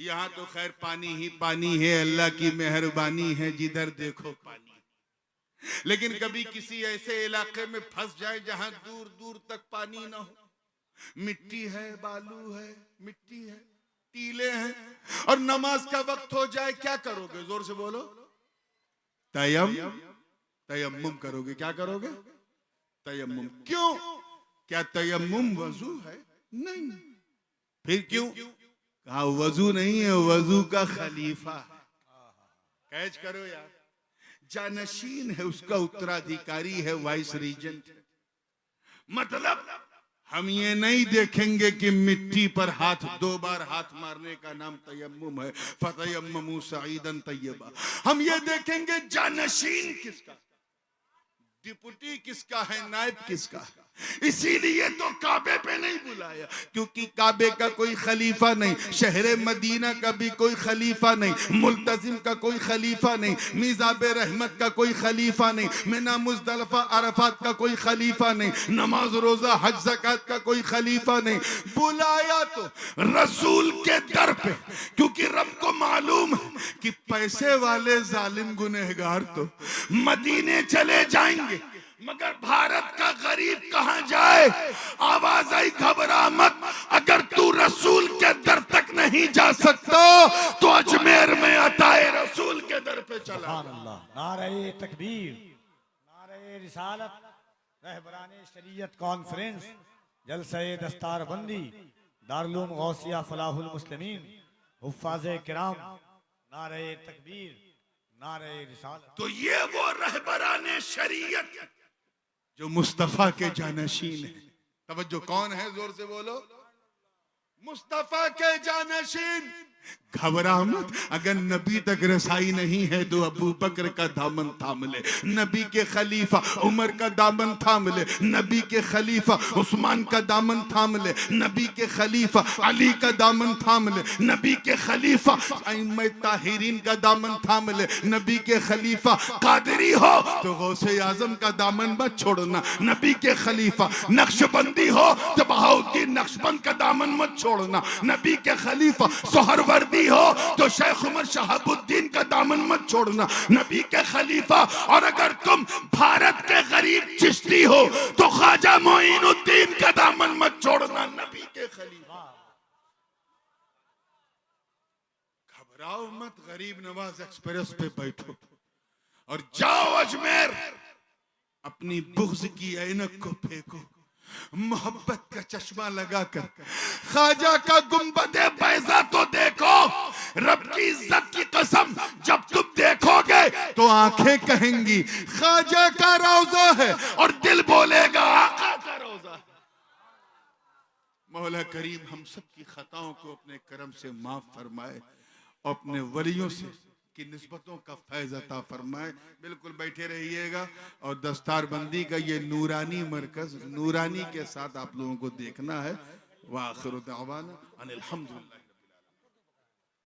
यहां तो खैर पानी ही पानी है, अल्लाह की मेहरबानी है, जिधर देखो पानी। लेकिन कभी किसी ऐसे इलाके में फंस जाए जहां दूर दूर तक पानी ना हो, मिट्टी है, बालू है, मिट्टी है, टीले हैं, और नमाज का वक्त हो जाए, क्या करोगे? जोर से बोलो। तयम्मुम करोगे। क्या करोगे? तयम्मुम। क्यों? क्या तयम्मुम वजू है? नहीं। फिर क्यों? कहा वजू नहीं है, वजू का खलीफा। कैच करो यार, जानशीन है, उसका उत्तराधिकारी है, वाइस रीजेंट। मतलब हम ये नहीं देखेंगे कि मिट्टी पर हाथ 2 बार हाथ मारने का नाम तयम्मुम है, फतयम्ममू सईदन तय्यबा। हम ये देखेंगे जानशीन किसका, डिप्टी किसका है, नायब किसका है। इसीलिए तो काबे पे नहीं बुलाया, क्योंकि काबे का कोई खलीफा नहीं, शहर मदीना का भी कोई खलीफा नहीं, मुल्तजिम का कोई खलीफा नहीं, मिज़ाबे रहमत का कोई खलीफा नहीं, मिना मुज़दलिफा अरफात का कोई खलीफा नहीं, नमाज रोजा हज ज़कात का कोई खलीफा नहीं। बुलाया तो रसूल के दर पे, क्योंकि रब को मालूम है कि पैसे वाले जालिम गुनहगार तो मदीने चले जाएंगे, मगर भारत का गरीब कहां जाए? आवाज आई, घबरा मत, अगर तू रसूल के दर तक नहीं जा सकता तो अजमेर में अताए रसूल के दर पे चला। अल्लाह, नारे तकबीर, नारे रिसालत, रहबराने शरीयत कॉन्फ्रेंस, जलसे दस्तारबंदी, दारुल गौसिया फलाहुल मुस्लिमीन, हुफ्फाज़े किराम, नारे तकबीर, नारे रिसालत। तो ये वो रहबराने शरीयत जो मुस्तफा के जानशीन है। तवज्जो, कौन है? जोर से बोलो। मुस्तफा के जानशीन। घबरा मत, अगर नबी तक रसाई नहीं है तो अबू बकर का दामन थाम ले, नबी के खलीफा उमर का दामन थाम ले, नबी के खलीफा उस्मान का दामन थाम ले, नबी के खलीफा अली का दामन थाम ले, नबी के खलीफा अइम्मा ताहिरीन का दामन थाम ले, नबी के खलीफा कादरी हो तो गौसे आजम का दामन मत छोड़ना, नबी के खलीफा नक्शबंदी हो तो बहाउद्दीन नक्शबंद का दामन मत छोड़ना, नबी के खलीफा सोहरवर्दी हो तो शेख उमर शहाबुद्दीन का दामन मत छोड़ना, नबी के खलीफा। और अगर तुम भारत के गरीब चिश्ती हो तो ख्वाजा मोइनुद्दीन का दामन मत छोड़ना, नबी के खलीफा। घबराओ मत, गरीब नवाज एक्सप्रेस पे बैठो और जाओ अजमेर, अपनी बुग़्ज़ की ऐनक को फेंको, मोहब्बत का चश्मा लगाकर ख्वाजा का गुंबदे बैज़ा तो देखो। रब की इज्जत की कसम, जब तुम देखोगे तो आंखें कहेंगी ख्वाजा का रोज़ा है और दिल बोलेगा आका का रोज़ा है। मौला करीम हम सब की खताओं को अपने करम से माफ फरमाए, अपने वलियों से की निस्बतों का फैज़ अता फरमाए। बिल्कुल बैठे रहिएगा और दस्तारबंदी का ये नूरानी मरकज नूरानी के साथ आप लोगों को देखना है। व आखिर दावाना अनिल हम्दुलिल्लाह।